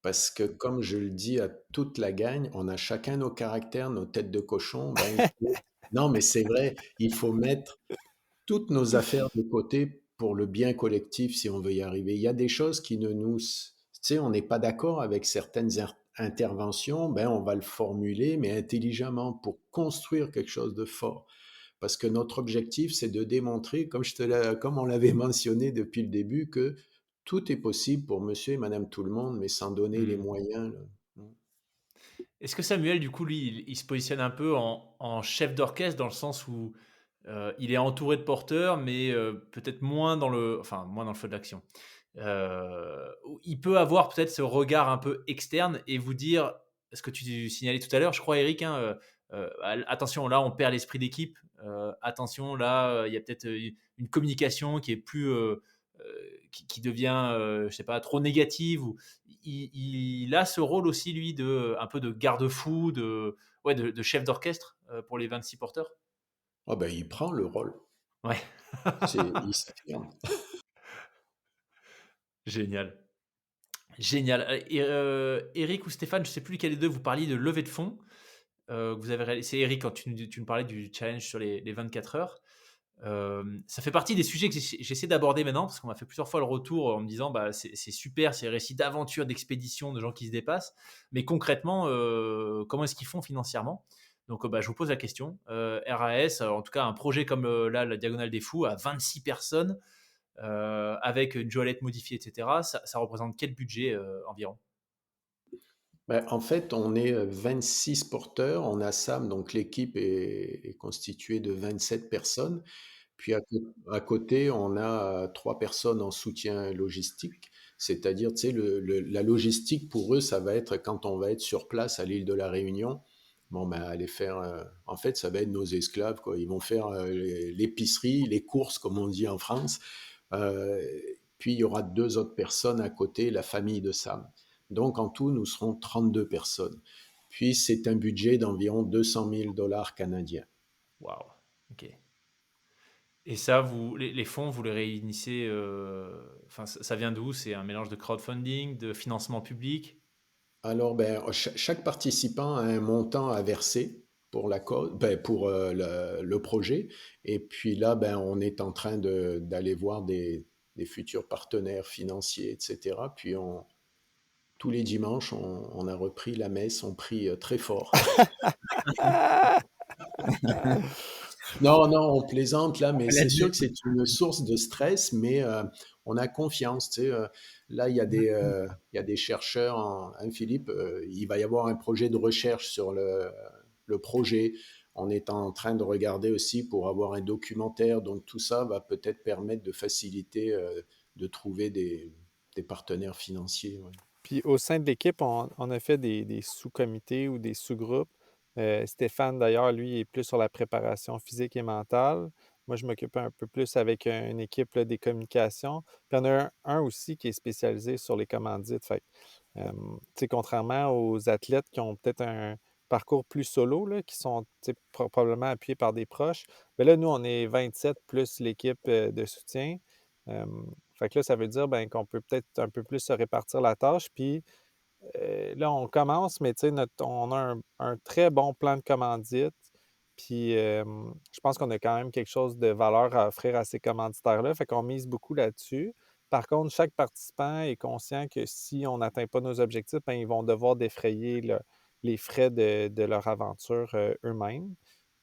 Parce que comme je le dis à toute la gang, on a chacun nos caractères, nos têtes de cochon. Ben, non, mais c'est vrai, il faut mettre toutes nos affaires de côté pour le bien collectif si on veut y arriver. Il y a des choses qui ne nous... Tu sais, on n'est pas d'accord avec certaines interventions, ben on va le formuler, mais intelligemment pour construire quelque chose de fort. Parce que notre objectif, c'est de démontrer, comme on l'avait mentionné depuis le début, que tout est possible pour monsieur et madame tout le monde, mais sans donner les mmh. moyens, là. Est-ce que Samuel, du coup, lui, il se positionne un peu en chef d'orchestre dans le sens où il est entouré de porteurs, mais peut-être moins dans le feu de l'action. Où il peut avoir peut-être ce regard un peu externe et vous dire, ce que tu signalais tout à l'heure, je crois, Eric, hein, attention, là, on perd l'esprit d'équipe. Attention, là, il y a peut-être une communication qui est plus, qui devient, je sais pas, trop négative. Ou il a ce rôle aussi, lui, de un peu de garde-fou, ouais, de chef d'orchestre pour les 26 porteurs. Ah ben, il prend le rôle. Ouais, Il s'affirme. génial. Génial. Et Eric ou Stéphane, je ne sais plus lequel des deux, vous parliez de levée de fonds que vous avez réalisé. C'est Eric quand tu nous parlais du challenge sur les 24 heures. Ça fait partie des sujets que j'essaie d'aborder maintenant parce qu'on m'a fait plusieurs fois le retour en me disant bah, c'est super, c'est récits d'aventure, d'expédition, de gens qui se dépassent. Mais concrètement, comment est-ce qu'ils font financièrement? Donc bah, je vous pose la question. RAS, en tout cas un projet comme là, la Diagonale des Fous, à 26 personnes. avec une joalette modifiée, etc. Ça représente quel budget environ? Ben, en fait, on est 26 porteurs. On a Sam, donc l'équipe est constituée de 27 personnes. Puis à côté, on a 3 personnes en soutien logistique. C'est-à-dire, tu sais, la logistique pour eux, ça va être quand on va être sur place à l'île de la Réunion. Bon, ben, aller faire. En fait, ça va être nos esclaves, quoi. Ils vont faire l'épicerie, les courses, comme on dit en France. Euh, Puis il y aura 2 autres personnes à côté, la famille de Sam. Donc en tout, nous serons 32 personnes. Puis c'est un budget d'environ 200 000 dollars canadiens. Waouh, ok. Et ça, les fonds, vous les réunissez, enfin, ça vient d'où? C'est un mélange de crowdfunding, de financement public? Alors, ben, chaque participant a un montant à verser pour la cause, ben, pour le projet. Et puis là, ben, on est en train d'aller voir des futurs partenaires financiers, etc. Puis tous les dimanches, on a repris la messe, on prie très fort. Non, non, on plaisante là, mais c'est sûr que c'est une source de stress, mais on a confiance. Tu sais, là, il y a des chercheurs, hein, Philippe, il va y avoir un projet de recherche sur le projet. On est en train de regarder aussi pour avoir un documentaire, donc tout ça va peut-être permettre de faciliter, de trouver des partenaires financiers. Ouais. Puis au sein de l'équipe, on a fait des sous-comités ou des sous-groupes. Stéphane, d'ailleurs, lui, est plus sur la préparation physique et mentale. Moi, je m'occupe un peu plus avec une équipe là, des communications. Puis il y en a un aussi qui est spécialisé sur les commandites. Fait que, tu sais, contrairement aux athlètes qui ont peut-être un parcours plus solo, là, qui sont tu sais, probablement appuyés par des proches, mais là, nous, on est 27 plus l'équipe de soutien. Euh, Fait que là, ça veut dire ben, qu'on peut peut-être un peu plus se répartir la tâche. Puis là, on commence, mais tu sais, on a un très bon plan de commandite. Puis je pense qu'on a quand même quelque chose de valeur à offrir à ces commanditaires-là. Fait qu'on mise beaucoup là-dessus. Par contre, chaque participant est conscient que si on n'atteint pas nos objectifs, ben, ils vont devoir défrayer les frais de leur aventure eux-mêmes.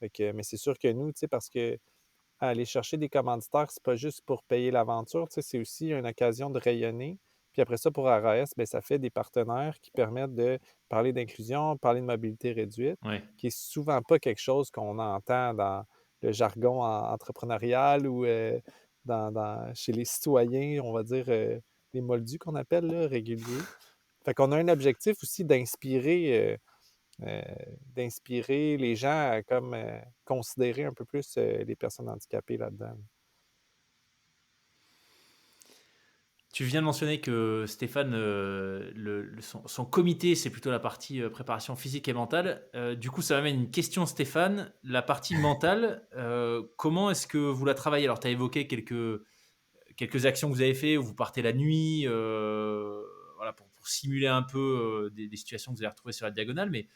Mais c'est sûr que nous, tu sais, parce que aller chercher des commanditaires, c'est pas juste pour payer l'aventure, tu sais, c'est aussi une occasion de rayonner. Puis après ça, pour RAS, ben, ça fait des partenaires qui permettent de parler d'inclusion, parler de mobilité réduite, Ouais. qui est souvent pas quelque chose qu'on entend dans le jargon entrepreneurial ou chez les citoyens, on va dire, les moldus qu'on appelle, là, réguliers. Fait qu'on a un objectif aussi euh, d'inspirer les gens à comme considérer un peu plus les personnes handicapées là-dedans. Tu viens de mentionner que Stéphane, son comité, c'est plutôt la partie préparation physique et mentale. Du coup, ça m'amène une question, Stéphane. La partie mentale, comment est-ce que vous la travaillez? Alors, tu as évoqué quelques actions que vous avez fait, où vous partez la nuit, voilà, pour simuler un peu des situations que vous avez retrouvées sur la diagonale. Mais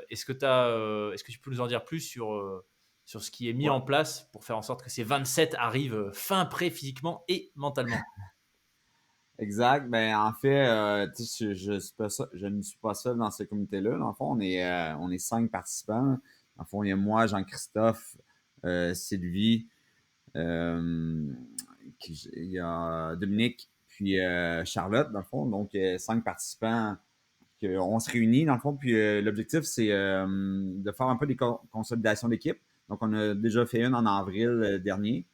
est-ce que tu peux nous en dire plus sur ce qui est mis Ouais, en place pour faire en sorte que ces 27 arrivent fin prêts physiquement et mentalement? exact. Ben, en fait, tu sais, je ne suis pas seul dans ce comité-là. Dans le fond, on est 5 participants. Dans le fond, il y a moi, Jean-Christophe, Sylvie, euh, il y a Dominique, puis Charlotte, dans le fond. Donc, 5 participants. On se réunit, dans le fond, puis l'objectif, c'est de faire un peu des consolidations d'équipe. Donc, on a déjà fait une en avril dernier,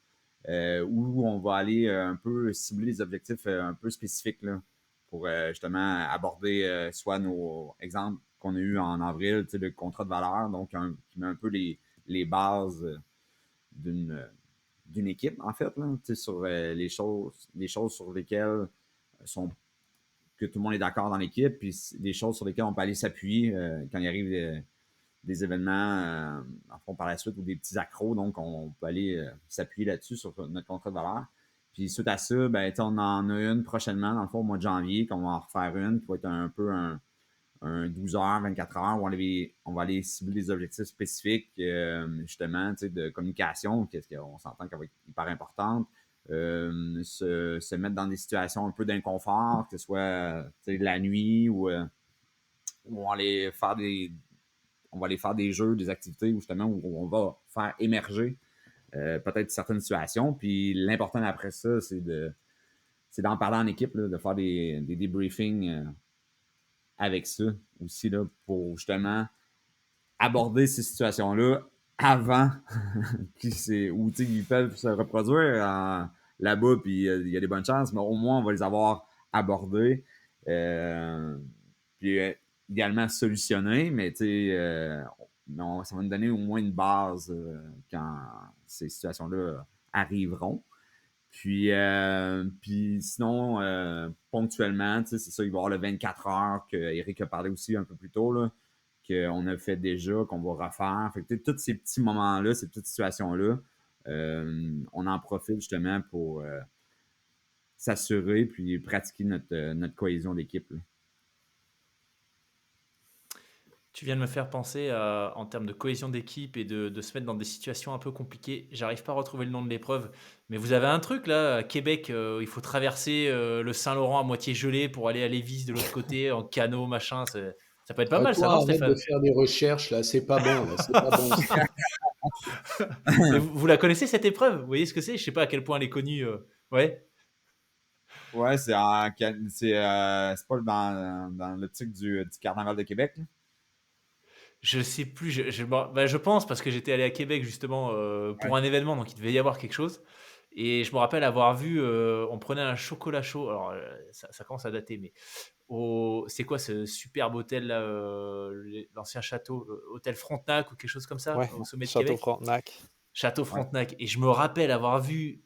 où on va aller un peu cibler des objectifs un peu spécifiques là, pour justement aborder soit nos exemples qu'on a eu en avril, le contrat de valeur, donc qui met un peu les bases d'une d'une équipe, en fait, là, sur les choses sur lesquelles sont que tout le monde est d'accord dans l'équipe, puis des choses sur lesquelles on peut aller s'appuyer quand il arrive des événements, en fond, par la suite, ou des petits accros. Donc, on peut aller s'appuyer là-dessus sur notre contrat de valeur. Puis, suite à ça, ben, on en a une prochainement, dans le fond, au mois de janvier, qu'on va en refaire une, qui va être un peu un 12 heures, 24 heures, où on va aller cibler des objectifs spécifiques, justement, de communication, qu'est-ce qu'on s'entend qu'elle va être hyper importante. Se mettre dans des situations un peu d'inconfort, que ce soit la nuit ou on va aller faire des jeux, des activités où justement où on va faire émerger peut-être certaines situations. Puis l'important après ça, c'est d'en parler en équipe, là, de faire des debriefings avec ça aussi, là, pour justement aborder ces situations-là avant où ils peuvent se reproduire là-bas, puis il y a des bonnes chances, mais au moins on va les avoir abordés. Puis idéalement solutionner, mais ça va nous donner au moins une base quand ces situations-là arriveront. Puis sinon, ponctuellement, c'est ça, il va y avoir le 24 heures que Eric a parlé aussi un peu plus tôt, là, qu'on a fait déjà, qu'on va refaire. Fait que tous ces petits moments-là, ces petites situations-là, on en profite justement pour s'assurer puis pratiquer notre cohésion d'équipe, là. Tu viens de me faire penser en termes de cohésion d'équipe et de se mettre dans des situations un peu compliquées. J'arrive pas à retrouver le nom de l'épreuve, mais vous avez un truc là, à Québec, il faut traverser le Saint-Laurent à moitié gelé pour aller à Lévis de l'autre côté en canot, machin. Ça peut être pas mal ça, Toi, non, arrête de Stéphane? faire des recherches, là, c'est pas bon, là, c'est pas bon. Mais vous la connaissez cette épreuve? Vous voyez ce que c'est? Je sais pas à quel point elle est connue. Ouais. Ouais, c'est c'est pas dans l'optique du Carnaval de Québec, là. Je sais plus, je pense parce que j'étais allé à Québec justement Ouais. pour un événement, donc il devait y avoir quelque chose. Et je me rappelle avoir vu, on prenait un chocolat chaud, alors ça commence à dater, mais c'est quoi ce superbe hôtel là, l'ancien château, hôtel Frontenac ou quelque chose comme ça, Ouais, au sommet de Château Québec? Frontenac. Château Ouais. Frontenac. Et je me rappelle avoir vu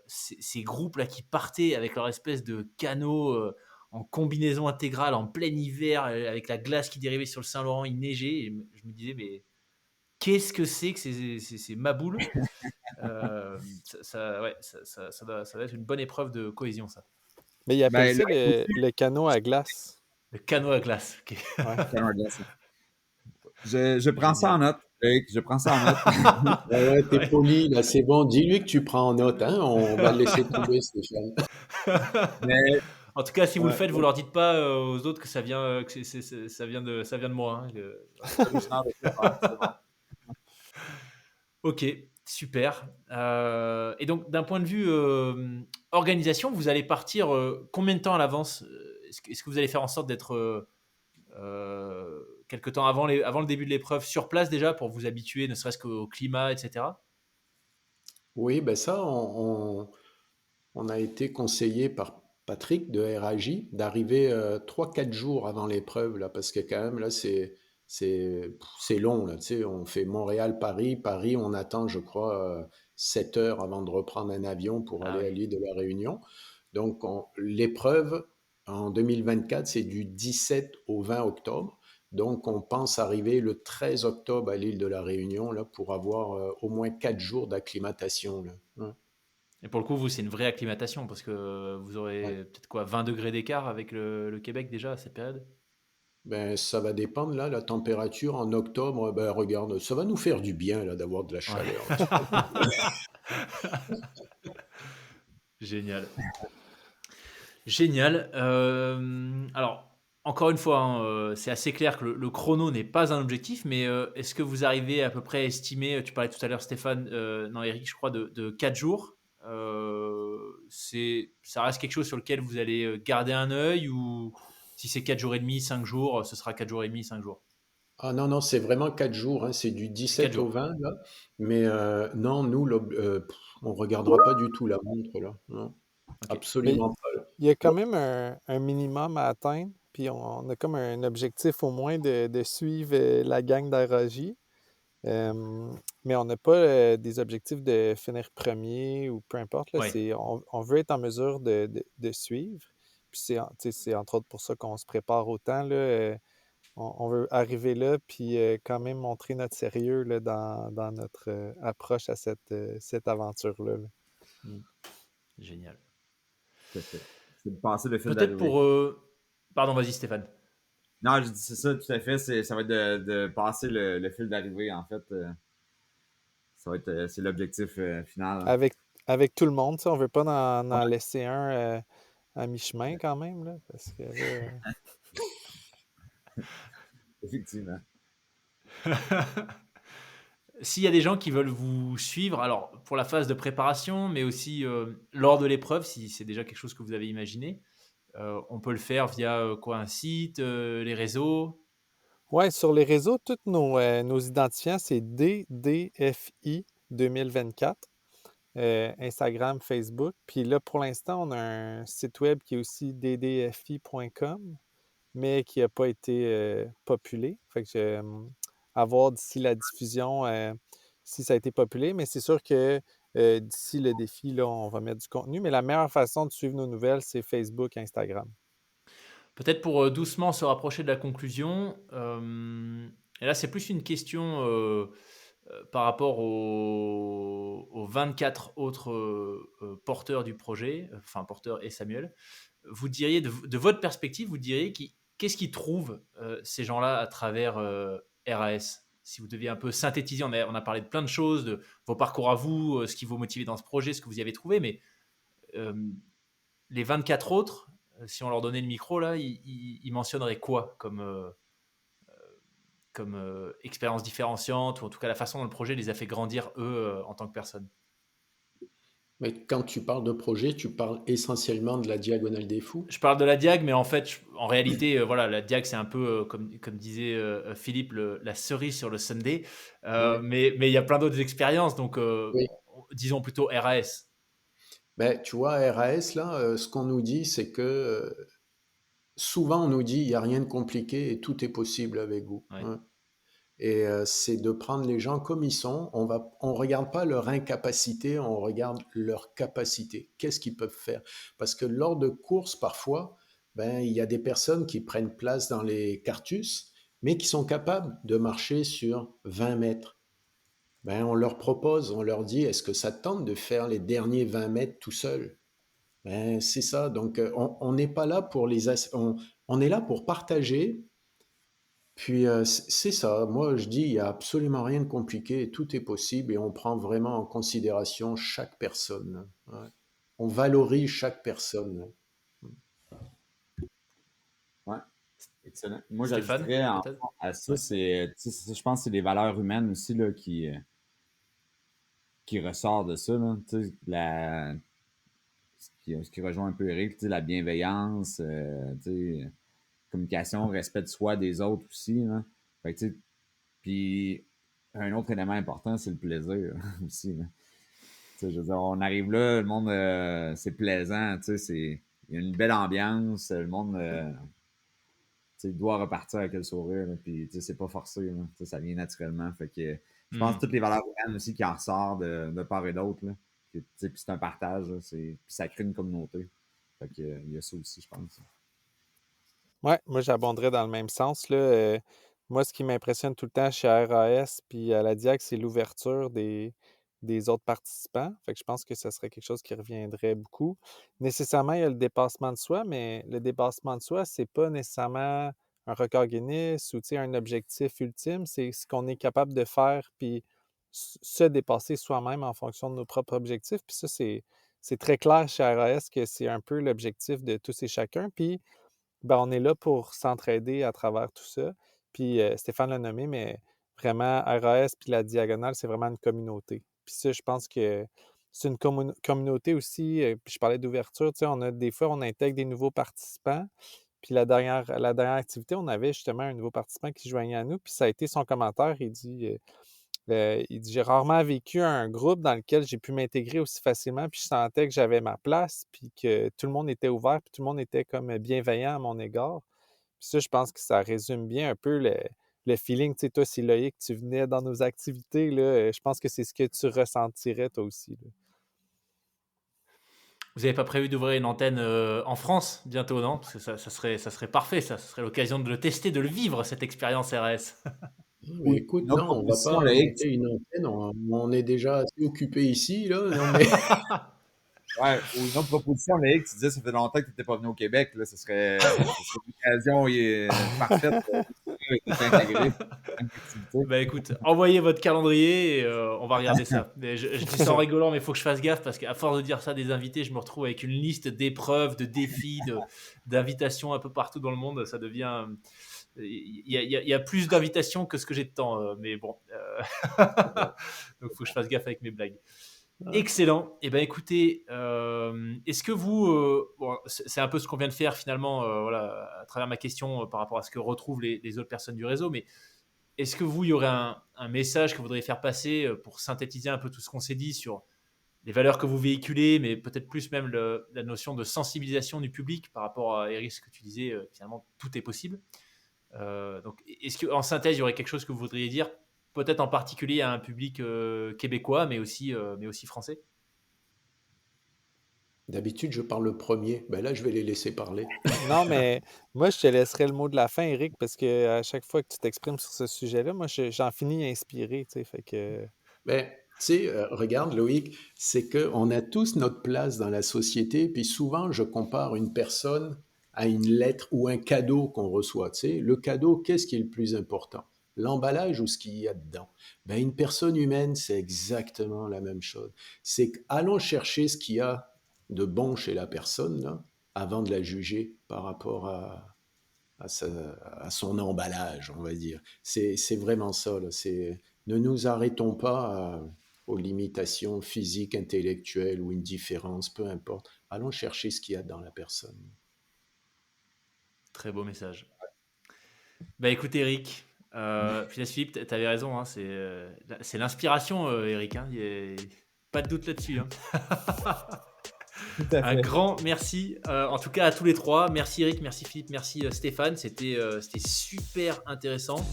ces groupes-là qui partaient avec leur espèce de canot en combinaison intégrale en plein hiver, avec la glace qui dérivait sur le Saint-Laurent, il neigeait. Et je me disais, mais qu'est-ce que c'est que ces maboules ouais, ça doit être une bonne épreuve de cohésion, ça. Mais ils appellent Ben, ça le canot à glace. Le canot à glace. Ok. Ouais. je prends ça en Génial. note. Eric, je prends ça en note. Ouais, t'es Ouais. poli, là, c'est bon. Dis-lui que tu prends en note, hein. On va le laisser tomber, Stéphane. Mais, En tout cas, si vous le ouais, faites, vous leur dites pas aux autres que ça vient, ça vient de moi, hein, originaire de Québec, ouais, c'est bon. Ok, super. Et donc, d'un point de vue organisation, vous allez partir combien de temps à l'avance? Est-ce que vous allez faire en sorte d'être quelque temps avant le début de l'épreuve sur place déjà pour vous habituer, ne serait-ce qu'au climat, etc. Oui, ben ça, on a été conseillé par Patrick de RAJ d'arriver 3-4 jours avant l'épreuve, là, parce que quand même, là, c'est long, là, tu sais, on fait Montréal-Paris, Paris, on attend, je crois, 7 heures avant de reprendre un avion pour Ah aller oui. à l'île de la Réunion. Donc, l'épreuve en 2024, c'est du 17 au 20 octobre. Donc, on pense arriver le 13 octobre à l'île de la Réunion, là, pour avoir au moins 4 jours d'acclimatation, là. Ouais. Et pour le coup, vous, c'est une vraie acclimatation parce que vous Ouais. aurez peut-être quoi, 20 degrés d'écart avec le Québec déjà à cette période? Ben, ça va dépendre, là, la température en octobre. Ben, regarde, ça va nous faire du bien, là, d'avoir de la Ouais. chaleur. Génial. Génial. Alors, encore une fois, hein, c'est assez clair que le chrono n'est pas un objectif, mais est-ce que vous arrivez à peu près à estimer, tu parlais tout à l'heure Stéphane, non Eric, je crois, de 4 jours. Ça reste quelque chose sur lequel vous allez garder un œil ou si c'est 4 jours et demi, 5 jours, ce sera 4 jours et demi, 5 jours. Ah non, non, c'est vraiment 4 jours, hein, c'est du C'est 4 17 au jours. 20, là. Mais non, nous, on regardera pas du tout la montre, là. Non, Ok. Mais absolument pas. il y a quand même un minimum à atteindre, puis on a comme un objectif au moins de suivre la gang d'RAJ. Mais on n'a pas des objectifs de finir premier ou peu importe. Là, Ouais. on veut être en mesure de suivre. Puis c'est entre autres pour ça qu'on se prépare autant. Là, on veut arriver là, puis quand même montrer notre sérieux là, dans notre approche à cette aventure-là. Là. Mm. Génial. Tout à fait. C'est de passer le fil Peut-être d'arrivée. pour... Pardon, vas-y Stéphane. Non, je dis c'est ça, tout à fait. Ça va être de passer le fil d'arrivée, en fait. Ça va être c'est l'objectif final, hein. Avec tout le monde, on ne veut pas en laisser un à mi-chemin quand même. Là, parce que là, Effectivement. S'il y a des gens qui veulent vous suivre, alors pour la phase de préparation, mais aussi lors de l'épreuve, si c'est déjà quelque chose que vous avez imaginé, on peut le faire via un site, les réseaux. Ouais, sur les réseaux, tous nos identifiants, c'est DDFI 2024. Instagram, Facebook. Puis là, pour l'instant, on a un site web qui est aussi ddfi.com, mais qui n'a pas été populé. Fait que à voir d'ici la diffusion si ça a été populé. Mais c'est sûr que d'ici le défi, là, on va mettre du contenu. Mais la meilleure façon de suivre nos nouvelles, c'est Facebook, Instagram. Peut-être pour doucement se rapprocher de la conclusion, et là c'est plus une question par rapport aux 24 autres porteurs du projet, enfin porteurs et Samuel, vous diriez, de votre perspective, vous diriez qu'est-ce qu'ils trouvent ces gens-là à travers RAS? Si vous deviez un peu synthétiser, on a parlé de plein de choses, de vos parcours à vous, ce qui vous motivait dans ce projet, ce que vous y avez trouvé, mais euh, les 24 autres, si on leur donnait le micro, là, ils mentionneraient quoi comme expérience différenciante, ou en tout cas la façon dont le projet les a fait grandir, eux, en tant que personnes? Mais quand tu parles de projet, tu parles essentiellement de la Diagonale des Fous. Je parle de la Diag, mais en fait, en réalité, voilà, la Diag, c'est un peu, comme disait Philippe, la cerise sur le sundae. Ouais. Mais il y a plein d'autres expériences, donc Oui. disons plutôt RAS. Ben, tu vois, RAS, là, ce qu'on nous dit, c'est que souvent on nous dit il n'y a rien de compliqué et tout est possible avec vous. Ouais. Hein. Et c'est de prendre les gens comme ils sont. On regarde pas leur incapacité, on regarde leur capacité. Qu'est-ce qu'ils peuvent faire? Parce que lors de courses, parfois, ben, il y a des personnes qui prennent place dans les cartus, mais qui sont capables de marcher sur 20 mètres. Ben, on leur propose, on leur dit, est-ce que ça te tente de faire les derniers 20 mètres tout seul? Ben, c'est ça. Donc, on n'est pas là pour on est là pour partager. Puis c'est ça, moi je dis, il n'y a absolument rien de compliqué, tout est possible et on prend vraiment en considération chaque personne. Ouais. On valorise chaque personne. Ouais, excellent. Moi, Stéphane, j'ajouterais peut-être? à ça, Ouais. je pense que c'est les valeurs humaines aussi là, qui ressort de ça. Là. Tu sais, ce qui rejoint un peu Eric, tu sais, la bienveillance, tu sais, communication, respect de soi des autres aussi. Là. Fait que, tu sais, puis un autre élément important, c'est le plaisir aussi. Là. Tu sais, je veux dire, on arrive là, le monde, c'est plaisant, tu sais, il y a une belle ambiance, le monde tu sais, doit repartir avec le sourire, là, puis tu sais, c'est pas forcé, là, tu sais, ça vient naturellement. Fait que je pense que Hmm. toutes les valeurs humaines aussi qui en ressortent de part et d'autre, là, tu sais, puis c'est un partage, là, puis ça crée une communauté. Fait que, il y a ça aussi, je pense. Ouais, moi, j'abonderais dans le même sens, là. Moi, ce qui m'impressionne tout le temps chez RAS puis à la DIAC, c'est l'ouverture des autres participants. Fait que je pense que ce serait quelque chose qui reviendrait beaucoup. Nécessairement, il y a le dépassement de soi, mais le dépassement de soi, c'est pas nécessairement un record Guinness ou, tu sais, un objectif ultime. C'est ce qu'on est capable de faire puis se dépasser soi-même en fonction de nos propres objectifs. Puis ça, c'est très clair chez RAS que c'est un peu l'objectif de tous et chacun. Puis ben, on est là pour s'entraider à travers tout ça. Puis Stéphane l'a nommé, mais vraiment, RAS puis la Diagonale, c'est vraiment une communauté. Puis ça, je pense que c'est une communauté aussi. Puis je parlais d'ouverture, tu sais, des fois, on intègre des nouveaux participants. Puis la dernière activité, on avait justement un nouveau participant qui se joignait à nous. Puis ça a été son commentaire. Il dit, j'ai rarement vécu un groupe dans lequel j'ai pu m'intégrer aussi facilement, puis je sentais que j'avais ma place, puis que tout le monde était ouvert, puis tout le monde était comme bienveillant à mon égard. Puis ça, je pense que ça résume bien un peu le feeling. Tu sais, toi, si Loïc, tu venais dans nos activités, là, je pense que c'est ce que tu ressentirais toi aussi, là. Vous n'avez pas prévu d'ouvrir une antenne en France bientôt, non? Parce que ça serait parfait, ça. Ce serait l'occasion de le tester, de le vivre, cette expérience RS. Mais Ou écoute, une autre non, on va proposition, pas Loïc, monter une antenne, on est déjà assez occupé ici, là. Non, mais ouais, ou une autre proposition, Loïc, tu disais ça fait longtemps que tu n'étais pas venu au Québec, là, ce serait l'occasion parfaite de t'intégrer à une activité. Bah écoute, envoyez votre calendrier et on va regarder ça. Mais je dis ça en rigolant, mais il faut que je fasse gaffe parce qu'à force de dire ça des invités, je me retrouve avec une liste d'épreuves, de défis, d'invitations un peu partout dans le monde. Ça devient il y a plus d'invitations que ce que j'ai de temps, mais bon. Donc, il faut que je fasse gaffe avec mes blagues. Excellent. Eh bien, écoutez, est-ce que vous... bon, c'est un peu ce qu'on vient de faire finalement, voilà, à travers ma question par rapport à ce que retrouvent les autres personnes du réseau, mais est-ce que vous, il y aurait un message que vous voudriez faire passer pour synthétiser un peu tout ce qu'on s'est dit sur les valeurs que vous véhiculez, mais peut-être plus même la notion de sensibilisation du public par rapport à Eric, ce que tu disais, finalement, tout est possible. Donc, est-ce qu'en synthèse, il y aurait quelque chose que vous voudriez dire, peut-être en particulier à un public québécois, mais aussi français? D'habitude, je parle le premier. Ben là, je vais les laisser parler. Non, mais moi, je te laisserai le mot de la fin, Eric, parce que à chaque fois que tu t'exprimes sur ce sujet-là, moi, j'en finis inspiré, tu sais, fait que... Mais tu sais, regarde Loïc, c'est qu'on a tous notre place dans la société, puis souvent je compare une personne à une lettre ou un cadeau qu'on reçoit. Tu sais, le cadeau, qu'est-ce qui est le plus important? L'emballage ou ce qu'il y a dedans? Ben, une personne humaine, c'est exactement la même chose. C'est qu'allons chercher ce qu'il y a de bon chez la personne, là, avant de la juger par rapport à son emballage, on va dire. C'est vraiment ça, là. Ne nous arrêtons pas aux limitations physiques, intellectuelles ou une différence, peu importe. Allons chercher ce qu'il y a dans la personne. Très beau message. Bah écoute Eric, Philippe, tu avais raison, hein, c'est l'inspiration Eric, hein, pas de doute là-dessus. Hein. Un grand merci en tout cas à tous les trois. Merci Eric, merci Philippe, merci Stéphane, c'était super intéressant.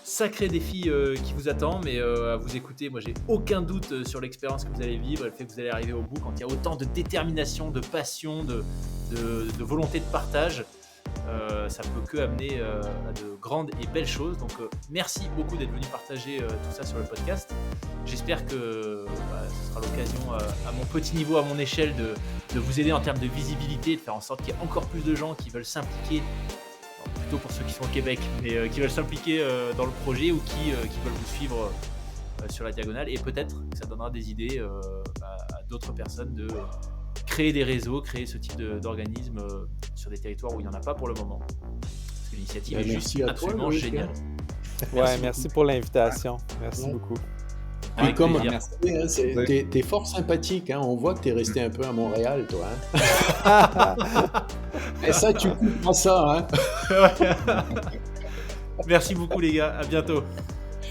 Sacré défi qui vous attend, mais à vous écouter, moi j'ai aucun doute sur l'expérience que vous allez vivre, le fait que vous allez arriver au bout quand il y a autant de détermination, de passion, de volonté de partage. Ça peut que amener à de grandes et belles choses. Donc merci beaucoup d'être venu partager tout ça sur le podcast. J'espère que ce sera l'occasion à mon petit niveau, à mon échelle, de vous aider en termes de visibilité, de faire en sorte qu'il y ait encore plus de gens qui veulent s'impliquer, plutôt pour ceux qui sont au Québec, mais qui veulent s'impliquer dans le projet ou qui veulent vous suivre sur la diagonale. Et peut-être que ça donnera des idées à d'autres personnes de créer des réseaux, créer ce type d'organisme sur des territoires où il n'y en a pas pour le moment. Parce que l'initiative est juste absolument géniale. Ouais, merci pour l'invitation. Merci beaucoup. Et comme t'es fort sympathique, hein. On voit que t'es resté un peu à Montréal, toi. Hein. Et ça, tu comprends ça. Hein. Merci beaucoup, les gars. À bientôt.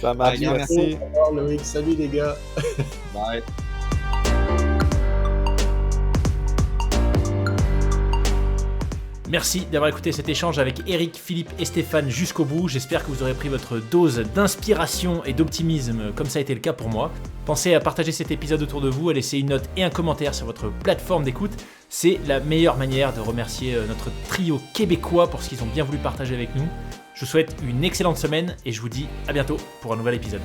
Ça marche. Merci. Au revoir, Loïc. Salut, les gars. Bye. Merci d'avoir écouté cet échange avec Eric, Philippe et Stéphane jusqu'au bout. J'espère que vous aurez pris votre dose d'inspiration et d'optimisme comme ça a été le cas pour moi. Pensez à partager cet épisode autour de vous, à laisser une note et un commentaire sur votre plateforme d'écoute. C'est la meilleure manière de remercier notre trio québécois pour ce qu'ils ont bien voulu partager avec nous. Je vous souhaite une excellente semaine et je vous dis à bientôt pour un nouvel épisode.